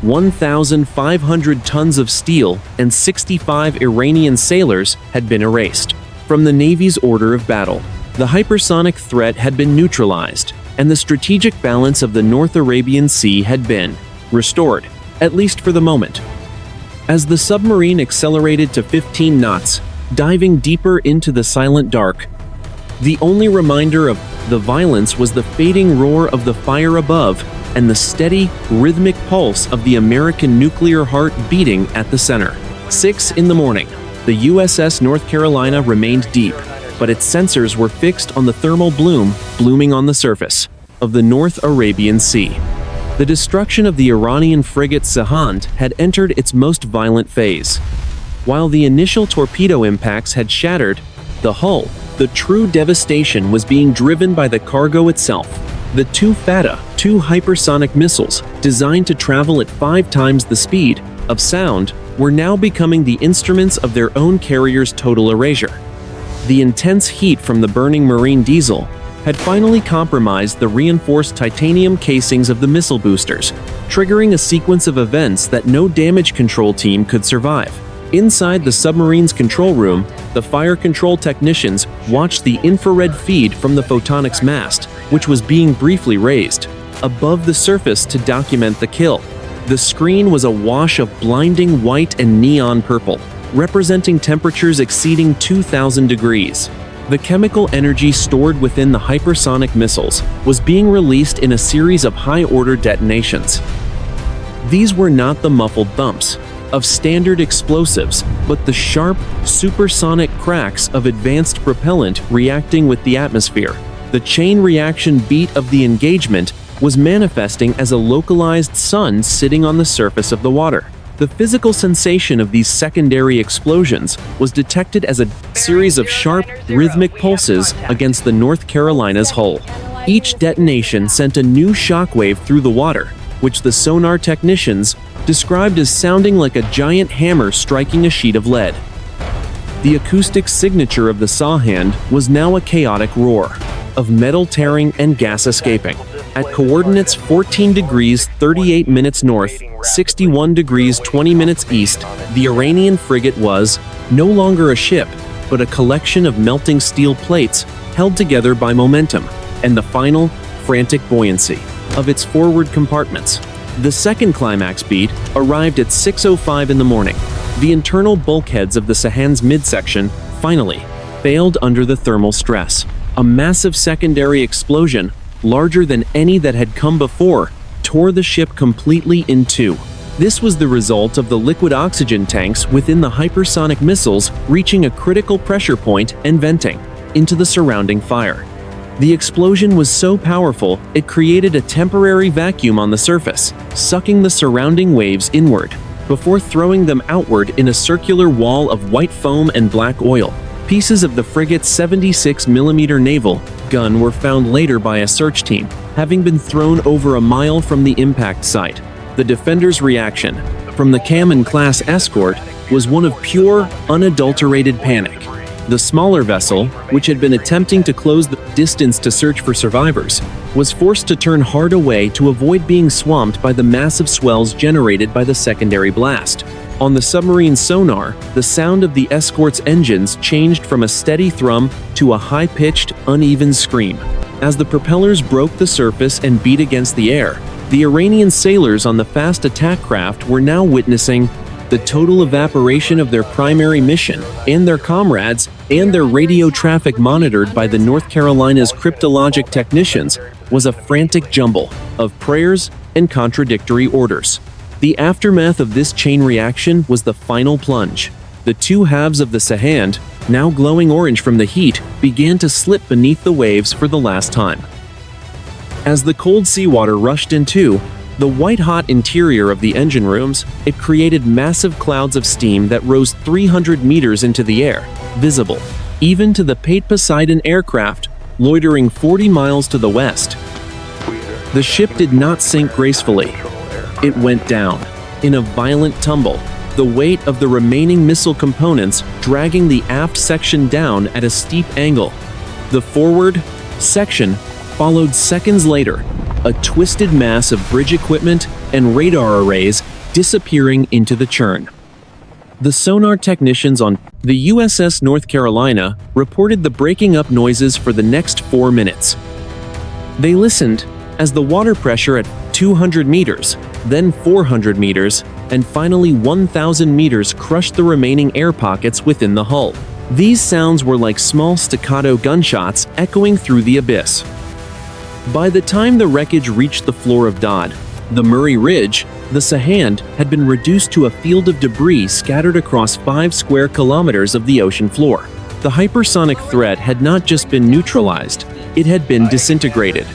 1,500 tons of steel and 65 Iranian sailors had been erased from the Navy's order of battle. The hypersonic threat had been neutralized, and the strategic balance of the North Arabian Sea had been restored, at least for the moment. As the submarine accelerated to 15 knots, diving deeper into the silent dark, the only reminder of the violence was the fading roar of the fire above and the steady, rhythmic pulse of the American nuclear heart beating at the center. 6 in the morning, the USS North Carolina remained deep, but its sensors were fixed on the thermal bloom blooming on the surface of the North Arabian Sea. The destruction of the Iranian frigate Sahand had entered its most violent phase. While the initial torpedo impacts had shattered the hull, the true devastation was being driven by the cargo itself. The two hypersonic missiles, designed to travel at 5 times the speed of sound, were now becoming the instruments of their own carrier's total erasure. The intense heat from the burning marine diesel had finally compromised the reinforced titanium casings of the missile boosters, triggering a sequence of events that no damage control team could survive. Inside the submarine's control room, the fire control technicians watched the infrared feed from the photonics mast, which was being briefly raised above the surface to document the kill. The screen was a wash of blinding white and neon purple, representing temperatures exceeding 2,000 degrees. The chemical energy stored within the hypersonic missiles was being released in a series of high-order detonations. These were not the muffled thumps of standard explosives, but the sharp, supersonic cracks of advanced propellant reacting with the atmosphere. The chain reaction beat of the engagement was manifesting as a localized sun sitting on the surface of the water. The physical sensation of these secondary explosions was detected as a series of sharp, rhythmic pulses against the North Carolina's hull. Each detonation sent a new shockwave through the water, which the sonar technicians described as sounding like a giant hammer striking a sheet of lead. The acoustic signature of the Sahand was now a chaotic roar of metal tearing and gas escaping. At coordinates 14 degrees 38 minutes north, 61 degrees 20 minutes east, the Iranian frigate was no longer a ship, but a collection of melting steel plates held together by momentum and the final, frantic buoyancy of its forward compartments. The second climax beat arrived at 6:05 in the morning. The internal bulkheads of the Sahand's midsection finally failed under the thermal stress. A massive secondary explosion, larger than any that had come before, tore the ship completely in two. This was the result of the liquid oxygen tanks within the hypersonic missiles reaching a critical pressure point and venting into the surrounding fire. The explosion was so powerful, it created a temporary vacuum on the surface, sucking the surrounding waves inward, before throwing them outward in a circular wall of white foam and black oil. Pieces of the frigate's 76mm naval gun were found later by a search team, having been thrown over a mile from the impact site. The defender's reaction from the Kamen-class escort was one of pure, unadulterated panic. The smaller vessel, which had been attempting to close the distance to search for survivors, was forced to turn hard away to avoid being swamped by the massive swells generated by the secondary blast. On the submarine's sonar, the sound of the escort's engines changed from a steady thrum to a high-pitched, uneven scream. As the propellers broke the surface and beat against the air, the Iranian sailors on the fast attack craft were now witnessing the total evaporation of their primary mission, and their comrades, and their radio traffic monitored by the North Carolina's cryptologic technicians was a frantic jumble of prayers and contradictory orders. The aftermath of this chain reaction was the final plunge. The two halves of the Sahand now glowing orange from the heat, began to slip beneath the waves for the last time. As the cold seawater rushed into the white-hot interior of the engine rooms, it created massive clouds of steam that rose 300 meters into the air, visible even to the Poseidon aircraft loitering 40 miles to the west. The ship did not sink gracefully. It went down in a violent tumble, the weight of the remaining missile components dragging the aft section down at a steep angle. The forward section followed seconds later, a twisted mass of bridge equipment and radar arrays disappearing into the churn. The sonar technicians on the USS North Carolina reported the breaking up noises for the next 4 minutes. They listened as the water pressure at 200 meters, then 400 meters, and finally 1,000 meters crushed the remaining air pockets within the hull. These sounds were like small staccato gunshots echoing through the abyss. By the time the wreckage reached the floor of Dodd, the Murray Ridge, the Sahand had been reduced to a field of debris scattered across 5 square kilometers of the ocean floor. The hypersonic threat had not just been neutralized, it had been disintegrated.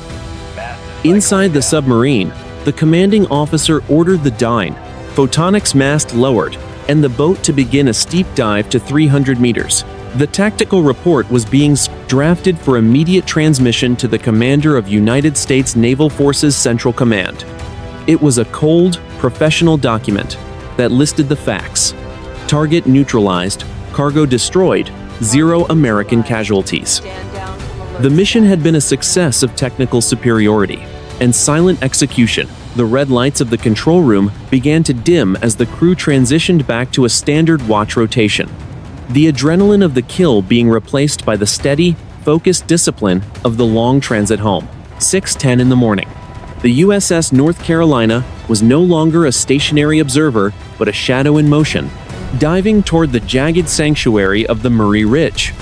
Inside the submarine, the commanding officer ordered the dyne, photonics mast lowered, and the boat to begin a steep dive to 300 meters. The tactical report was being drafted for immediate transmission to the commander of United States Naval Forces Central Command. It was a cold, professional document that listed the facts. Target neutralized, cargo destroyed, 0 American casualties. The mission had been a success of technical superiority and silent execution. The red lights of the control room began to dim as the crew transitioned back to a standard watch rotation. The adrenaline of the kill being replaced by the steady, focused discipline of the long transit home. 6:10 in the morning. The USS North Carolina was no longer a stationary observer, but a shadow in motion, diving toward the jagged sanctuary of the Murray Ridge.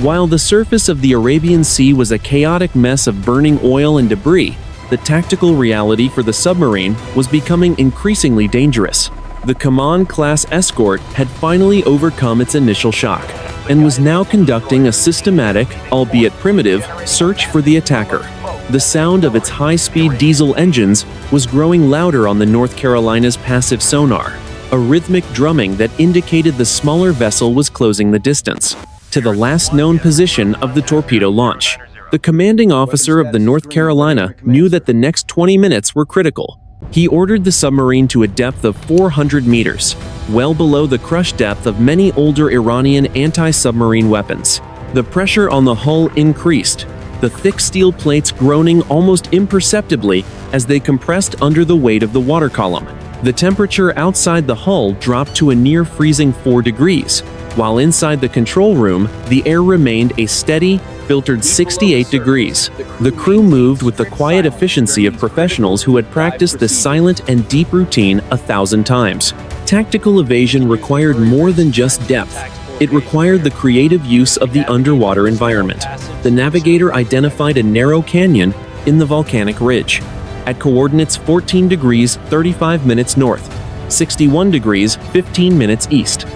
While the surface of the Arabian Sea was a chaotic mess of burning oil and debris, the tactical reality for the submarine was becoming increasingly dangerous. The Kaman-class escort had finally overcome its initial shock and was now conducting a systematic, albeit primitive, search for the attacker. The sound of its high-speed diesel engines was growing louder on the North Carolina's passive sonar, a rhythmic drumming that indicated the smaller vessel was closing the distance to the last known position of the torpedo launch. The commanding officer of the North Carolina knew that the next 20 minutes were critical. He ordered the submarine to a depth of 400 meters, well below the crush depth of many older Iranian anti-submarine weapons. The pressure on the hull increased, the thick steel plates groaning almost imperceptibly as they compressed under the weight of the water column. The temperature outside the hull dropped to a near freezing 4 degrees, while inside the control room, the air remained a steady, filtered 68 degrees. The crew moved with the quiet efficiency of professionals who had practiced this silent and deep routine 1,000 times. Tactical evasion required more than just depth. It required the creative use of the underwater environment. The navigator identified a narrow canyon in the volcanic ridge, at coordinates 14 degrees 35 minutes north, 61 degrees 15 minutes east.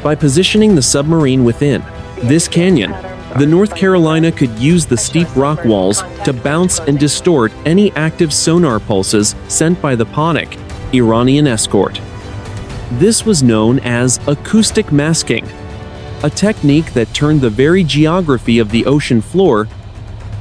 By positioning the submarine within this canyon, the North Carolina could use the steep rock walls to bounce and distort any active sonar pulses sent by the Panic Iranian escort. This was known as acoustic masking, a technique that turned the very geography of the ocean floor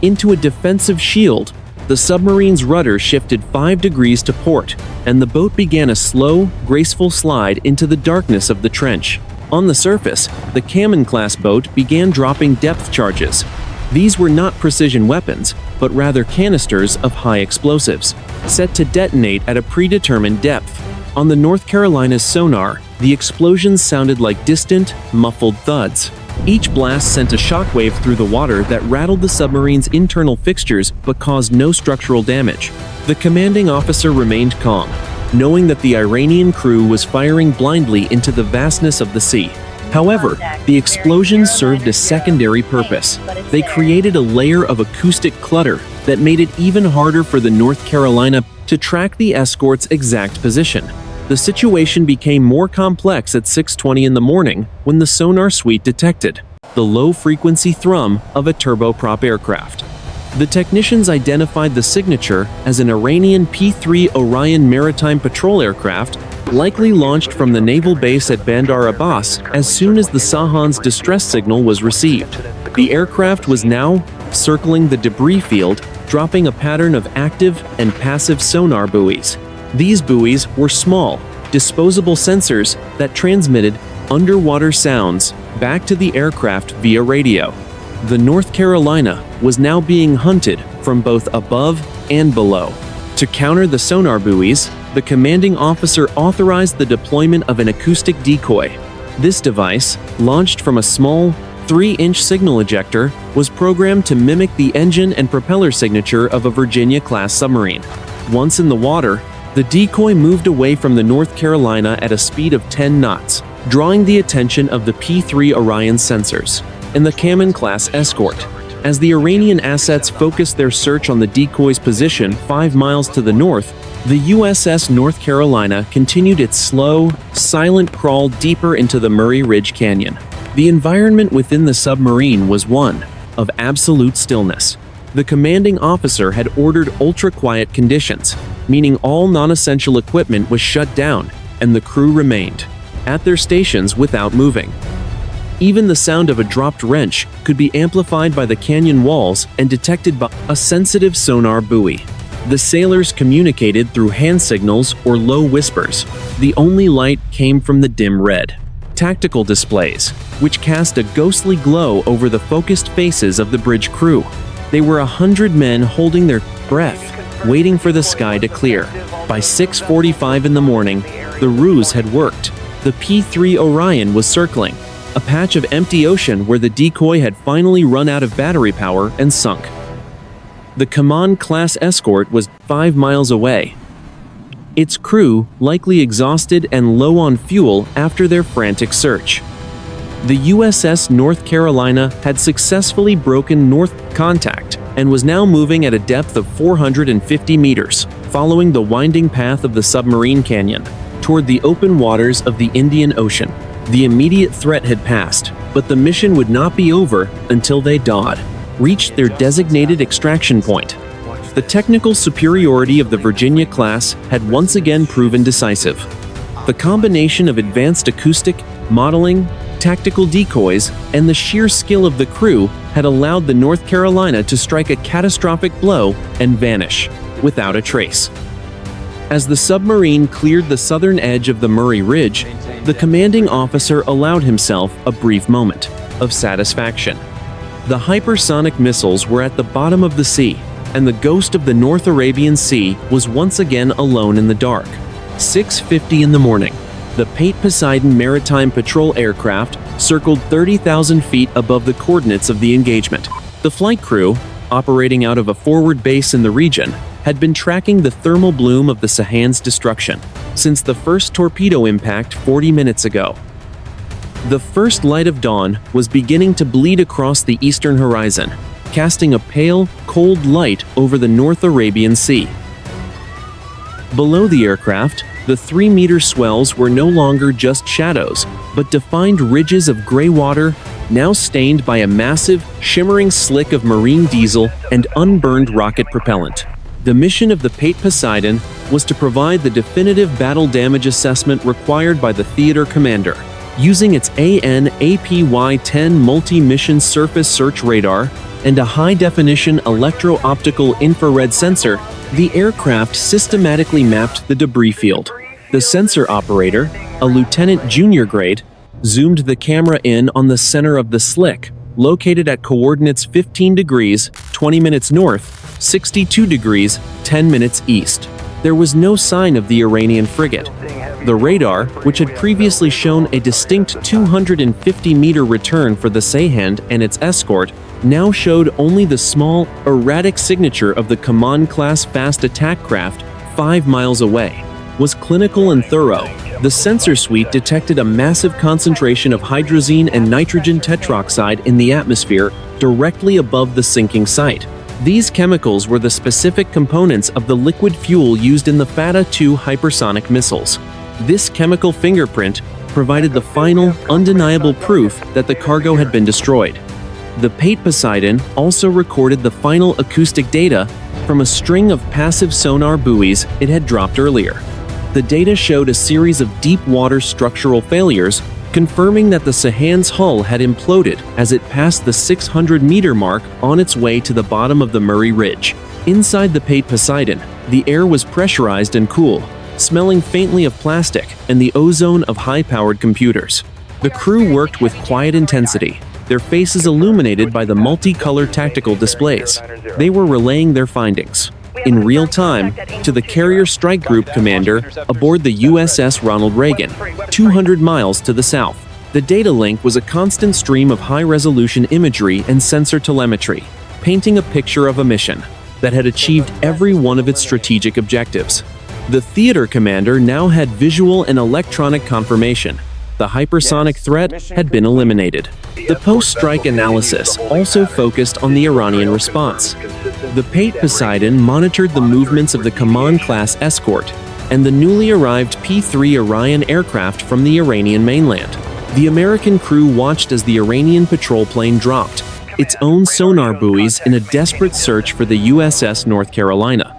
into a defensive shield. The submarine's rudder shifted 5 degrees to port, and the boat began a slow, graceful slide into the darkness of the trench. On the surface, the Kaman-class boat began dropping depth charges. These were not precision weapons, but rather canisters of high explosives, set to detonate at a predetermined depth. On the North Carolina's sonar, the explosions sounded like distant, muffled thuds. Each blast sent a shockwave through the water that rattled the submarine's internal fixtures but caused no structural damage. The commanding officer remained calm, knowing that the Iranian crew was firing blindly into the vastness of the sea. However, the explosions served a secondary purpose. They created a layer of acoustic clutter that made it even harder for the North Carolina to track the escort's exact position. The situation became more complex at 6:20 in the morning when the sonar suite detected the low-frequency thrum of a turboprop aircraft. The technicians identified the signature as an Iranian P-3 Orion maritime patrol aircraft, likely launched from the naval base at Bandar Abbas as soon as the Sahand's distress signal was received. The aircraft was now circling the debris field, dropping a pattern of active and passive sonar buoys. These buoys were small, disposable sensors that transmitted underwater sounds back to the aircraft via radio. The North Carolina was now being hunted from both above and below. To counter the sonar buoys, the commanding officer authorized the deployment of an acoustic decoy. This device, launched from a small 3-inch signal ejector, was programmed to mimic the engine and propeller signature of a Virginia-class submarine. Once in the water, the decoy moved away from the North Carolina at a speed of 10 knots, drawing the attention of the P-3 Orion sensors and the Kaman-class escort. As the Iranian assets focused their search on the decoy's position 5 miles to the north, the USS North Carolina continued its slow, silent crawl deeper into the Murray Ridge Canyon. The environment within the submarine was one of absolute stillness. The commanding officer had ordered ultra-quiet conditions, meaning all non-essential equipment was shut down and the crew remained at their stations without moving. Even the sound of a dropped wrench could be amplified by the canyon walls and detected by a sensitive sonar buoy. The sailors communicated through hand signals or low whispers. The only light came from the dim red tactical displays, which cast a ghostly glow over the focused faces of the bridge crew. They were 100 men holding their breath, waiting for the sky to clear. By 6:45 in the morning, the ruse had worked. The P-3 Orion was circling a patch of empty ocean where the decoy had finally run out of battery power and sunk. The Kaman-class escort was 5 miles away, its crew likely exhausted and low on fuel after their frantic search. The USS North Carolina had successfully broken north contact and was now moving at a depth of 450 meters, following the winding path of the submarine canyon toward the open waters of the Indian Ocean. The immediate threat had passed, but the mission would not be over until they reached their designated extraction point. The technical superiority of the Virginia-class had once again proven decisive. The combination of advanced acoustic, modeling, tactical decoys, and the sheer skill of the crew had allowed the North Carolina to strike a catastrophic blow and vanish without a trace. As the submarine cleared the southern edge of the Murray Ridge, the commanding officer allowed himself a brief moment of satisfaction. The hypersonic missiles were at the bottom of the sea, and the ghost of the North Arabian Sea was once again alone in the dark. 6:50 in the morning, the Pate Poseidon maritime patrol aircraft circled 30,000 feet above the coordinates of the engagement. The flight crew, operating out of a forward base in the region, had been tracking the thermal bloom of the Sahand's destruction since the first torpedo impact 40 minutes ago. The first light of dawn was beginning to bleed across the eastern horizon, casting a pale, cold light over the North Arabian Sea. Below the aircraft, the 3-meter swells were no longer just shadows, but defined ridges of gray water, now stained by a massive, shimmering slick of marine diesel and unburned rocket propellant. The mission of the Pate Poseidon was to provide the definitive battle damage assessment required by the theater commander. Using its AN/APY-10 multi-mission surface search radar and a high-definition electro-optical infrared sensor, the aircraft systematically mapped the debris field. The sensor operator, a lieutenant junior grade, zoomed the camera in on the center of the slick, located at coordinates 15 degrees, 20 minutes north, 62 degrees, 10 minutes east. There was no sign of the Iranian frigate. The radar, which had previously shown a distinct 250-meter return for the Sahand and its escort, now showed only the small, erratic signature of the Kaman-class fast attack craft 5 miles away. Was clinical and thorough. The sensor suite detected a massive concentration of hydrazine and nitrogen tetroxide in the atmosphere directly above the sinking site. These chemicals were the specific components of the liquid fuel used in the Fatah II hypersonic missiles. This chemical fingerprint provided the final, undeniable proof that the cargo had been destroyed. The Pate Poseidon also recorded the final acoustic data from a string of passive sonar buoys it had dropped earlier. The data showed a series of deep-water structural failures, confirming that the Sahand's hull had imploded as it passed the 600-meter mark on its way to the bottom of the Murray Ridge. Inside the Pate Poseidon, the air was pressurized and cool, smelling faintly of plastic and the ozone of high-powered computers. The crew worked with quiet intensity, their faces illuminated by the multicolored tactical displays. They were relaying their findings in real time to the carrier strike group commander aboard the USS Ronald Reagan, 200 miles to the south. The data link was a constant stream of high-resolution imagery and sensor telemetry, painting a picture of a mission that had achieved every one of its strategic objectives. The theater commander now had visual and electronic confirmation. The hypersonic threat had been eliminated. The post-strike analysis also focused on the Iranian response. The Pate Poseidon monitored the movements of the Kaman-class escort and the newly arrived P-3 Orion aircraft from the Iranian mainland. The American crew watched as the Iranian patrol plane dropped its own sonar buoys in a desperate search for the USS North Carolina.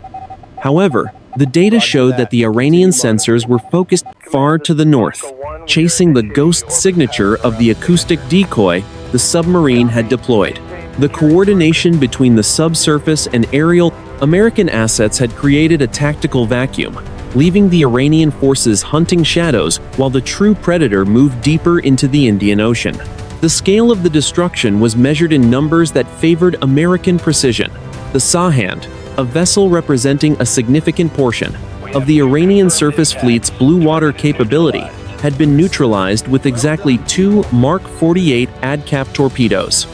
However, the data showed that the Iranian sensors were focused far to the north, chasing the ghost signature of the acoustic decoy the submarine had deployed. The coordination between the subsurface and aerial American assets had created a tactical vacuum, leaving the Iranian forces hunting shadows while the true predator moved deeper into the Indian Ocean. The scale of the destruction was measured in numbers that favored American precision. The Sahand, a vessel representing a significant portion of the Iranian surface fleet's blue water capability, had been neutralized with exactly 2 Mark 48 ADCAP torpedoes.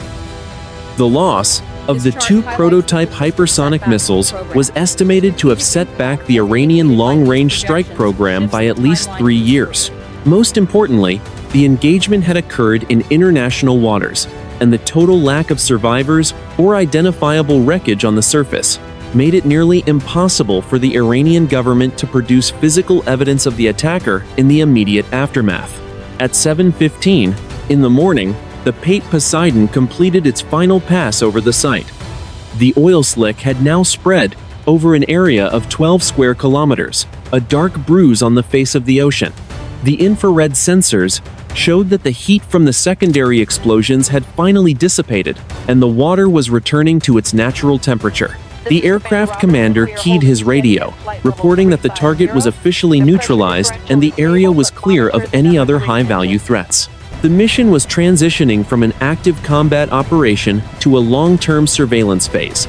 The loss of the 2 prototype hypersonic missiles was estimated to have set back the Iranian long-range strike program by at least 3 years. Most importantly, the engagement had occurred in international waters, and the total lack of survivors or identifiable wreckage on the surface made it nearly impossible for the Iranian government to produce physical evidence of the attacker in the immediate aftermath. At 7:15 in the morning, the Pate Poseidon completed its final pass over the site. The oil slick had now spread over an area of 12 square kilometers, a dark bruise on the face of the ocean. The infrared sensors showed that the heat from the secondary explosions had finally dissipated, and the water was returning to its natural temperature. The aircraft commander keyed his radio, reporting that the target was officially neutralized and the area was clear of any other high-value threats. The mission was transitioning from an active combat operation to a long-term surveillance phase.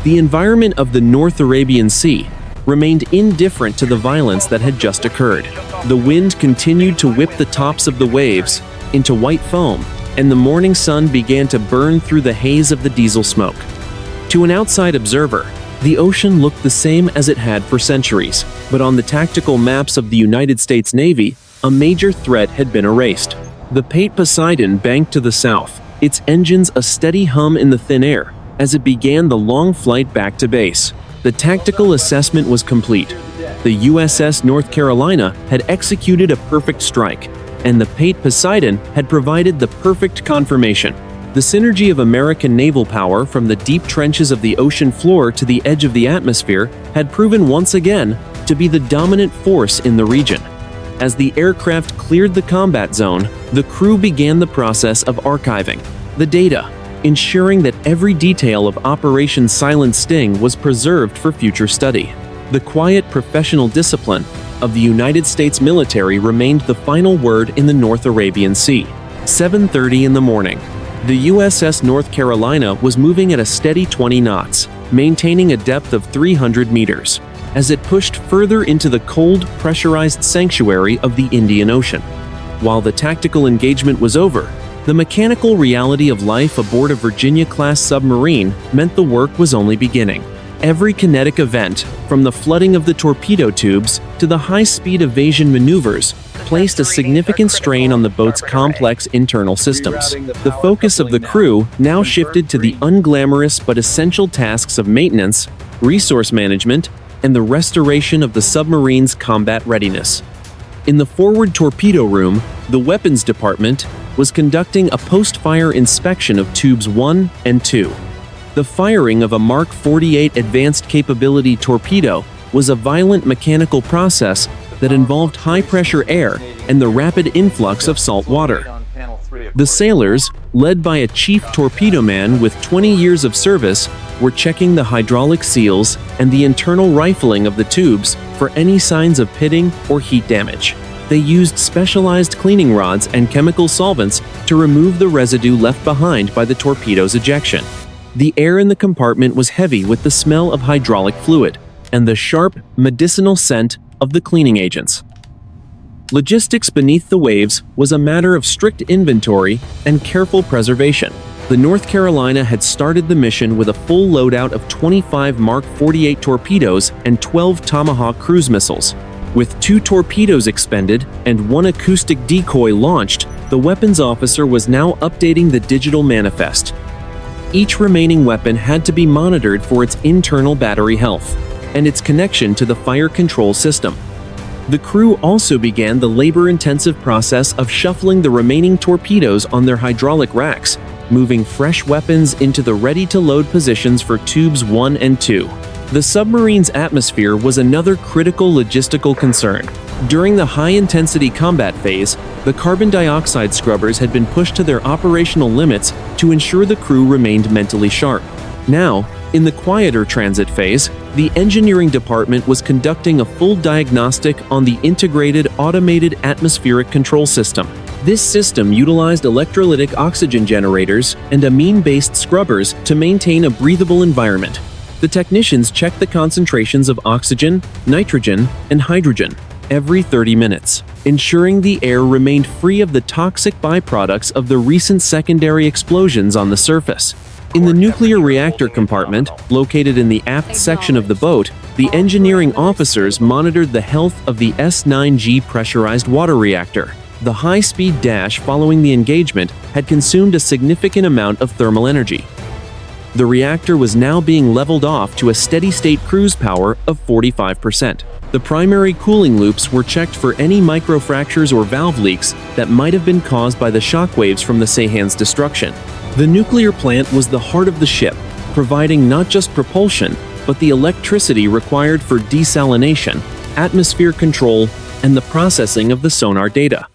The environment of the North Arabian Sea remained indifferent to the violence that had just occurred. The wind continued to whip the tops of the waves into white foam, and the morning sun began to burn through the haze of the diesel smoke. To an outside observer, the ocean looked the same as it had for centuries, but on the tactical maps of the United States Navy, a major threat had been erased. The Pate Poseidon banked to the south, its engines a steady hum in the thin air, as it began the long flight back to base. The tactical assessment was complete. The USS North Carolina had executed a perfect strike, and the Pate Poseidon had provided the perfect confirmation. The synergy of American naval power from the deep trenches of the ocean floor to the edge of the atmosphere had proven once again to be the dominant force in the region. As the aircraft cleared the combat zone, the crew began the process of archiving the data, ensuring that every detail of Operation Silent Sting was preserved for future study. The quiet professional discipline of the United States military remained the final word in the North Arabian Sea. 7:30 in the morning. The USS North Carolina was moving at a steady 20 knots, maintaining a depth of 300 meters, as it pushed further into the cold, pressurized sanctuary of the Indian Ocean. While the tactical engagement was over, the mechanical reality of life aboard a Virginia-class submarine meant the work was only beginning. Every kinetic event, from the flooding of the torpedo tubes to the high-speed evasion maneuvers, placed a significant strain on the boat's complex internal systems. The focus of the crew now shifted to the unglamorous but essential tasks of maintenance, resource management, and the restoration of the submarine's combat readiness. In the forward torpedo room, the weapons department was conducting a post-fire inspection of tubes 1 and 2. The firing of a Mark 48 advanced capability torpedo was a violent mechanical process that involved high-pressure air and the rapid influx of salt water. The sailors, led by a chief torpedo man with 20 years of service, were checking the hydraulic seals and the internal rifling of the tubes for any signs of pitting or heat damage. They used specialized cleaning rods and chemical solvents to remove the residue left behind by the torpedo's ejection. The air in the compartment was heavy with the smell of hydraulic fluid and the sharp, medicinal scent of the cleaning agents. Logistics beneath the waves was a matter of strict inventory and careful preservation. The North Carolina had started the mission with a full loadout of 25 Mark 48 torpedoes and 12 Tomahawk cruise missiles. With 2 torpedoes expended and 1 acoustic decoy launched, the weapons officer was now updating the digital manifest. Each remaining weapon had to be monitored for its internal battery health and its connection to the fire control system. The crew also began the labor-intensive process of shuffling the remaining torpedoes on their hydraulic racks, moving fresh weapons into the ready-to-load positions for tubes 1 and 2. The submarine's atmosphere was another critical logistical concern. During the high-intensity combat phase, the carbon dioxide scrubbers had been pushed to their operational limits to ensure the crew remained mentally sharp. Now, in the quieter transit phase, the engineering department was conducting a full diagnostic on the integrated automated atmospheric control system. This system utilized electrolytic oxygen generators and amine-based scrubbers to maintain a breathable environment. The technicians checked the concentrations of oxygen, nitrogen, and hydrogen every 30 minutes, ensuring the air remained free of the toxic byproducts of the recent secondary explosions on the surface. In the nuclear reactor compartment, located in the aft section of the boat, the engineering officers monitored the health of the S9G pressurized water reactor. The high-speed dash following the engagement had consumed a significant amount of thermal energy. The reactor was now being leveled off to a steady-state cruise power of 45%. The primary cooling loops were checked for any microfractures or valve leaks that might have been caused by the shockwaves from the Sahand's destruction. The nuclear plant was the heart of the ship, providing not just propulsion, but the electricity required for desalination, atmosphere control, and the processing of the sonar data.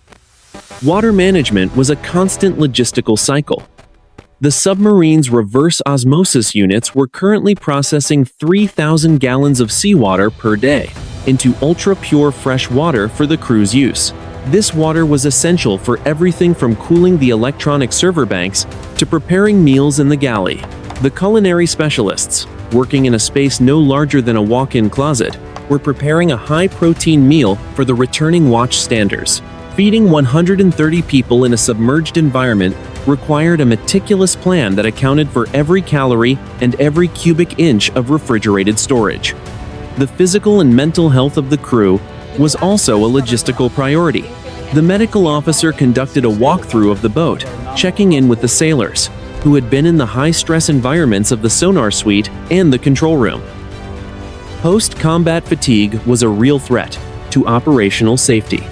Water management was a constant logistical cycle. The submarine's reverse osmosis units were currently processing 3,000 gallons of seawater per day into ultra-pure fresh water for the crew's use. This water was essential for everything from cooling the electronic server banks to preparing meals in the galley. The culinary specialists, working in a space no larger than a walk-in closet, were preparing a high-protein meal for the returning watch standers. Feeding 130 people in a submerged environment required a meticulous plan that accounted for every calorie and every cubic inch of refrigerated storage. The physical and mental health of the crew was also a logistical priority. The medical officer conducted a walkthrough of the boat, checking in with the sailors, who had been in the high-stress environments of the sonar suite and the control room. Post-combat fatigue was a real threat to operational safety.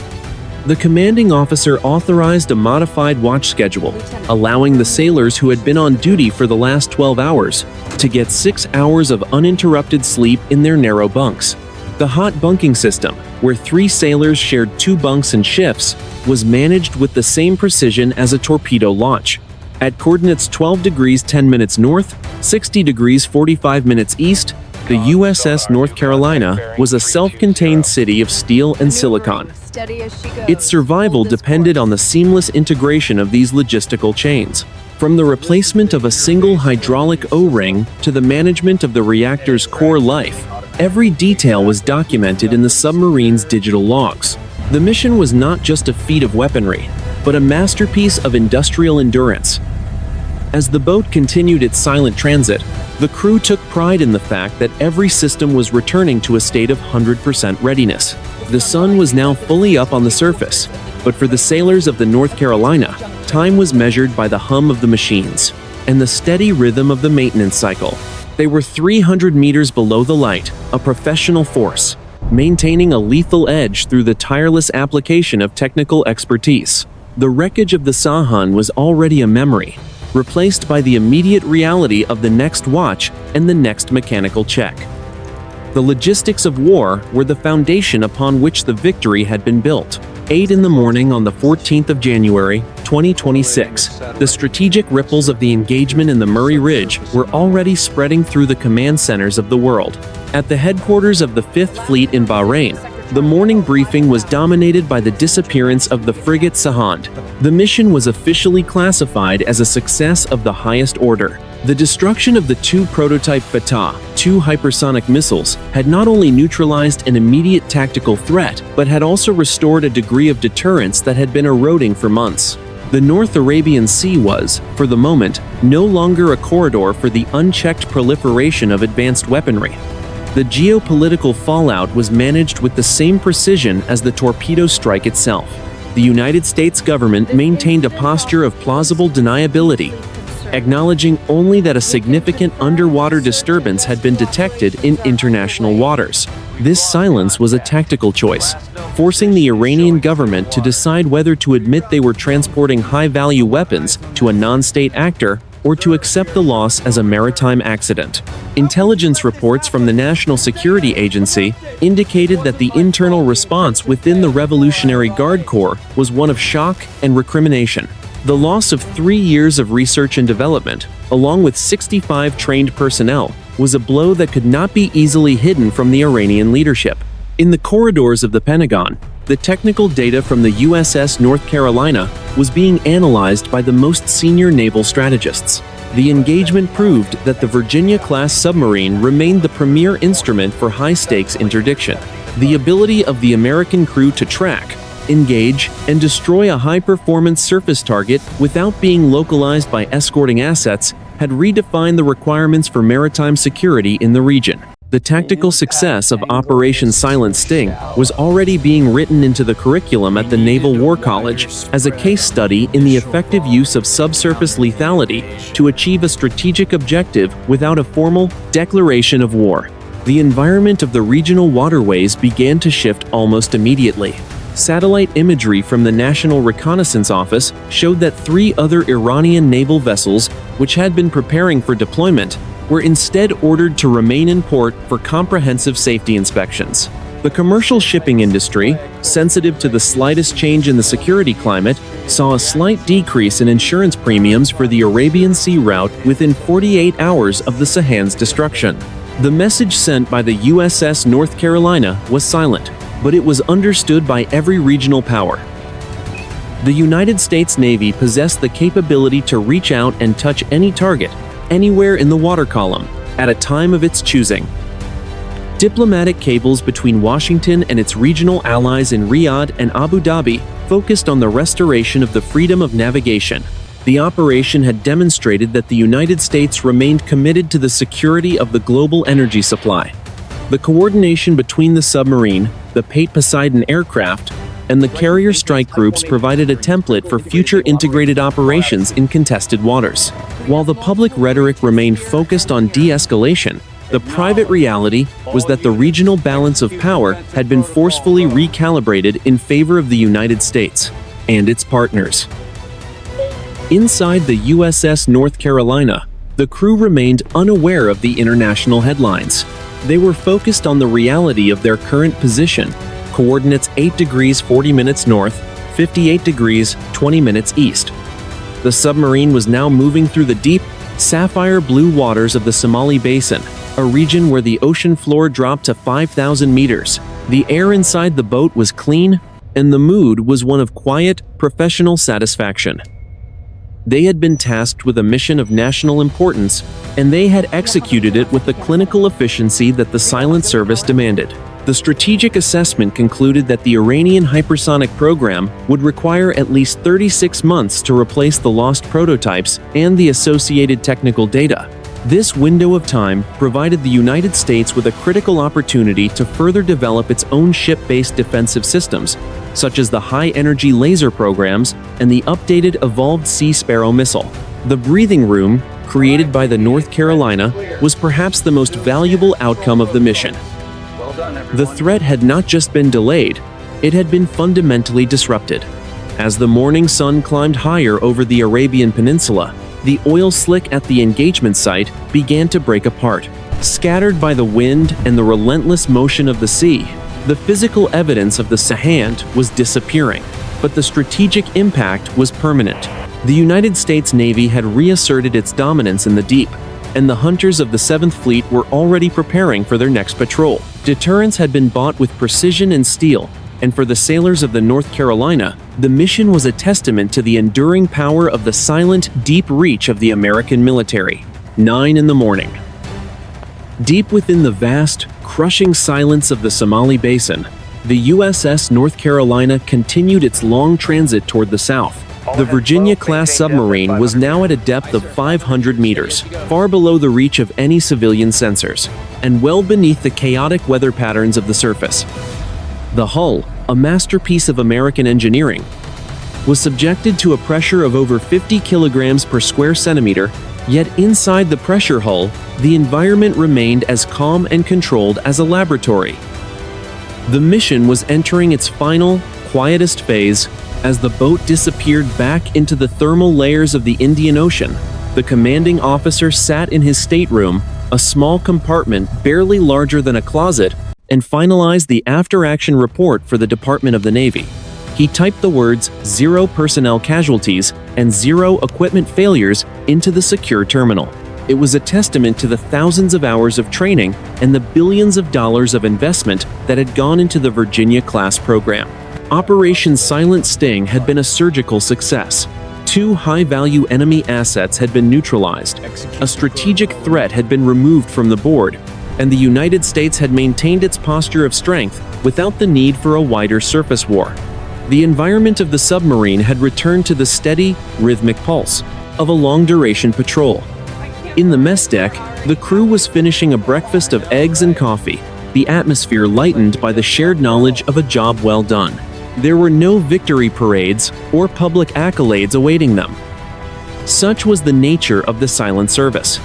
The commanding officer authorized a modified watch schedule, allowing the sailors who had been on duty for the last 12 hours to get 6 hours of uninterrupted sleep in their narrow bunks. The hot bunking system, where 3 sailors shared 2 bunks and shifts, was managed with the same precision as a torpedo launch. At coordinates 12 degrees 10 minutes north, 60 degrees 45 minutes east, the USS North Carolina was a self-contained city of steel and silicon. Its survival depended on the seamless integration of these logistical chains. From the replacement of a single hydraulic O-ring to the management of the reactor's core life, every detail was documented in the submarine's digital logs. The mission was not just a feat of weaponry, but a masterpiece of industrial endurance. As the boat continued its silent transit, the crew took pride in the fact that every system was returning to a state of 100% readiness. The sun was now fully up on the surface, but for the sailors of the North Carolina, time was measured by the hum of the machines and the steady rhythm of the maintenance cycle. They were 300 meters below the light, a professional force, maintaining a lethal edge through the tireless application of technical expertise. The wreckage of the Sahand was already a memory, replaced by the immediate reality of the next watch and the next mechanical check. The logistics of war were the foundation upon which the victory had been built. 8 in the morning on the 14th of January, 2026, the strategic ripples of the engagement in the Murray Ridge were already spreading through the command centers of the world. At the headquarters of the 5th Fleet in Bahrain, the morning briefing was dominated by the disappearance of the frigate Sahand. The mission was officially classified as a success of the highest order. The destruction of the 2 prototype Fatah, 2 hypersonic missiles, had not only neutralized an immediate tactical threat, but had also restored a degree of deterrence that had been eroding for months. The North Arabian Sea was, for the moment, no longer a corridor for the unchecked proliferation of advanced weaponry. The geopolitical fallout was managed with the same precision as the torpedo strike itself. The United States government maintained a posture of plausible deniability, acknowledging only that a significant underwater disturbance had been detected in international waters. This silence was a tactical choice, forcing the Iranian government to decide whether to admit they were transporting high-value weapons to a non-state actor or to accept the loss as a maritime accident. Intelligence reports from the National Security Agency indicated that the internal response within the Revolutionary Guard Corps was one of shock and recrimination. The loss of 3 years of research and development, along with 65 trained personnel, was a blow that could not be easily hidden from the Iranian leadership. In the corridors of the Pentagon, the technical data from the USS North Carolina was being analyzed by the most senior naval strategists. The engagement proved that the Virginia-class submarine remained the premier instrument for high-stakes interdiction. The ability of the American crew to track, engage, and destroy a high-performance surface target without being localized by escorting assets had redefined the requirements for maritime security in the region. The tactical success of Operation Silent Sting was already being written into the curriculum at the Naval War College as a case study in the effective use of subsurface lethality to achieve a strategic objective without a formal declaration of war. The environment of the regional waterways began to shift almost immediately. Satellite imagery from the National Reconnaissance Office showed that 3 other Iranian naval vessels, which had been preparing for deployment, were instead ordered to remain in port for comprehensive safety inspections. The commercial shipping industry, sensitive to the slightest change in the security climate, saw a slight decrease in insurance premiums for the Arabian Sea route within 48 hours of the Sahand's destruction. The message sent by the USS North Carolina was silent, but it was understood by every regional power. The United States Navy possessed the capability to reach out and touch any target, anywhere in the water column, at a time of its choosing. Diplomatic cables between Washington and its regional allies in Riyadh and Abu Dhabi focused on the restoration of the freedom of navigation. The operation had demonstrated that the United States remained committed to the security of the global energy supply. The coordination between the submarine, the Pate Poseidon aircraft, and the carrier strike groups provided a template for future integrated operations in contested waters. While the public rhetoric remained focused on de-escalation, the private reality was that the regional balance of power had been forcefully recalibrated in favor of the United States and its partners. Inside the USS North Carolina, the crew remained unaware of the international headlines. They were focused on the reality of their current position, coordinates 8 degrees 40 minutes north, 58 degrees 20 minutes east. The submarine was now moving through the deep, sapphire blue waters of the Somali Basin, a region where the ocean floor dropped to 5,000 meters. The air inside the boat was clean, and the mood was one of quiet, professional satisfaction. They had been tasked with a mission of national importance, and they had executed it with the clinical efficiency that the silent service demanded. The strategic assessment concluded that the Iranian hypersonic program would require at least 36 months to replace the lost prototypes and the associated technical data. This window of time provided the United States with a critical opportunity to further develop its own ship-based defensive systems, such as the high-energy laser programs and the updated Evolved Sea Sparrow missile. The breathing room, created by the North Carolina, was perhaps the most valuable outcome of the mission. The threat had not just been delayed, it had been fundamentally disrupted. As the morning sun climbed higher over the Arabian Peninsula, the oil slick at the engagement site began to break apart. Scattered by the wind and the relentless motion of the sea, the physical evidence of the Sahand was disappearing, but the strategic impact was permanent. The United States Navy had reasserted its dominance in the deep, and the hunters of the 7th Fleet were already preparing for their next patrol. Deterrence had been bought with precision and steel, and for the sailors of the North Carolina, the mission was a testament to the enduring power of the silent, deep reach of the American military. 9 in the morning. Deep within the vast, crushing silence of the Somali Basin, the USS North Carolina continued its long transit toward the south. The Virginia-class submarine was now at a depth of 500 meters, far below the reach of any civilian sensors, and well beneath the chaotic weather patterns of the surface. The hull, a masterpiece of American engineering, was subjected to a pressure of over 50 kilograms per square centimeter, yet inside the pressure hull, the environment remained as calm and controlled as a laboratory. The mission was entering its final, quietest phase as the boat disappeared back into the thermal layers of the Indian Ocean. The commanding officer sat in his stateroom, a small compartment barely larger than a closet, and finalized the after-action report for the Department of the Navy. He typed the words 0 personnel casualties and 0 equipment failures into the secure terminal. It was a testament to the thousands of hours of training and the billions of dollars of investment that had gone into the Virginia-class program. Operation Silent Sting had been a surgical success. 2 high-value enemy assets had been neutralized. A strategic threat had been removed from the board, and the United States had maintained its posture of strength without the need for a wider surface war. The environment of the submarine had returned to the steady, rhythmic pulse of a long-duration patrol. In the mess deck, the crew was finishing a breakfast of eggs and coffee, the atmosphere lightened by the shared knowledge of a job well done. There were no victory parades or public accolades awaiting them. Such was the nature of the silent service.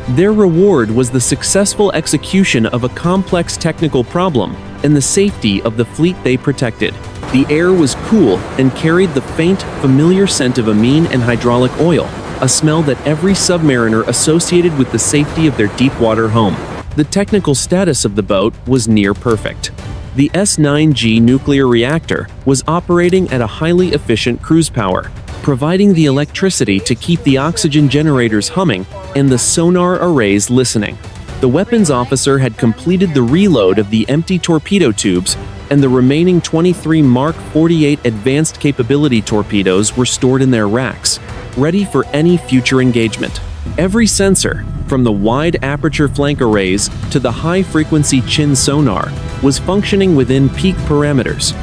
Their reward was the successful execution of a complex technical problem and the safety of the fleet they protected. The air was cool and carried the faint, familiar scent of amine and hydraulic oil, a smell that every submariner associated with the safety of their deep-water home. The technical status of the boat was near perfect. The S-9G nuclear reactor was operating at a highly efficient cruise power, providing the electricity to keep the oxygen generators humming and the sonar arrays listening. The weapons officer had completed the reload of the empty torpedo tubes, and the remaining 23 Mark 48 advanced capability torpedoes were stored in their racks, ready for any future engagement. Every sensor, from the wide aperture flank arrays to the high-frequency chin sonar, was functioning within peak parameters.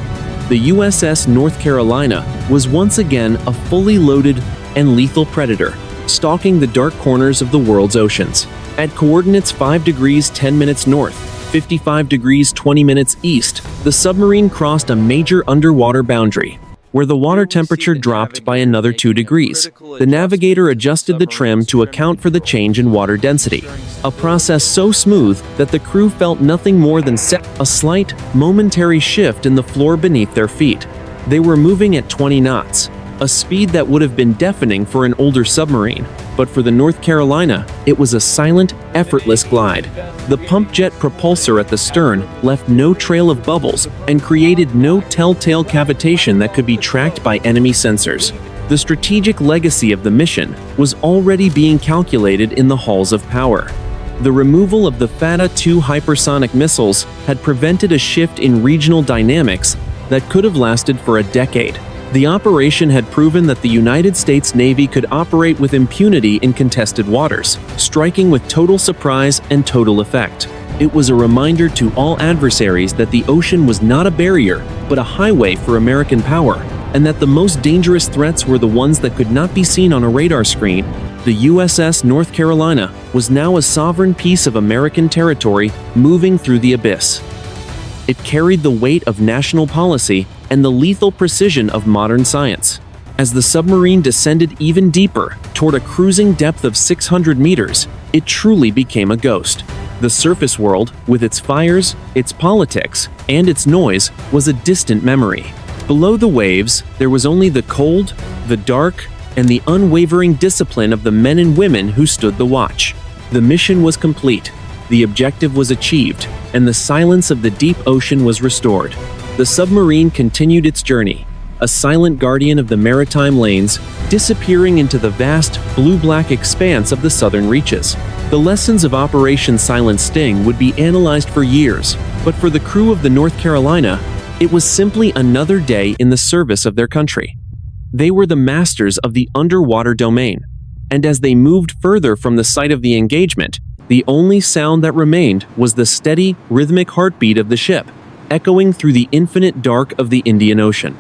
The USS North Carolina was once again a fully loaded and lethal predator, stalking the dark corners of the world's oceans. At coordinates 5 degrees 10 minutes north, 55 degrees 20 minutes east, the submarine crossed a major underwater boundary, where the water temperature dropped by another 2 degrees. The navigator adjusted the trim to account for the change in water density, a process so smooth that the crew felt nothing more than a slight, momentary shift in the floor beneath their feet. They were moving at 20 knots, a speed that would have been deafening for an older submarine, but for the North Carolina, it was a silent, effortless glide. The pump jet propulsor at the stern left no trail of bubbles and created no telltale cavitation that could be tracked by enemy sensors. The strategic legacy of the mission was already being calculated in the halls of power. The removal of the Fata-2 hypersonic missiles had prevented a shift in regional dynamics that could have lasted for a decade. The operation had proven that the United States Navy could operate with impunity in contested waters, striking with total surprise and total effect. It was a reminder to all adversaries that the ocean was not a barrier, but a highway for American power, and that the most dangerous threats were the ones that could not be seen on a radar screen. The USS North Carolina was now a sovereign piece of American territory moving through the abyss. It carried the weight of national policy and the lethal precision of modern science. As the submarine descended even deeper toward a cruising depth of 600 meters, it truly became a ghost. The surface world, with its fires, its politics, and its noise, was a distant memory. Below the waves, there was only the cold, the dark, and the unwavering discipline of the men and women who stood the watch. The mission was complete, the objective was achieved, and the silence of the deep ocean was restored. The submarine continued its journey, a silent guardian of the maritime lanes, disappearing into the vast, blue-black expanse of the southern reaches. The lessons of Operation Silent Sting would be analyzed for years, but for the crew of the North Carolina, it was simply another day in the service of their country. They were the masters of the underwater domain, and as they moved further from the site of the engagement, the only sound that remained was the steady, rhythmic heartbeat of the ship, echoing through the infinite dark of the Indian Ocean.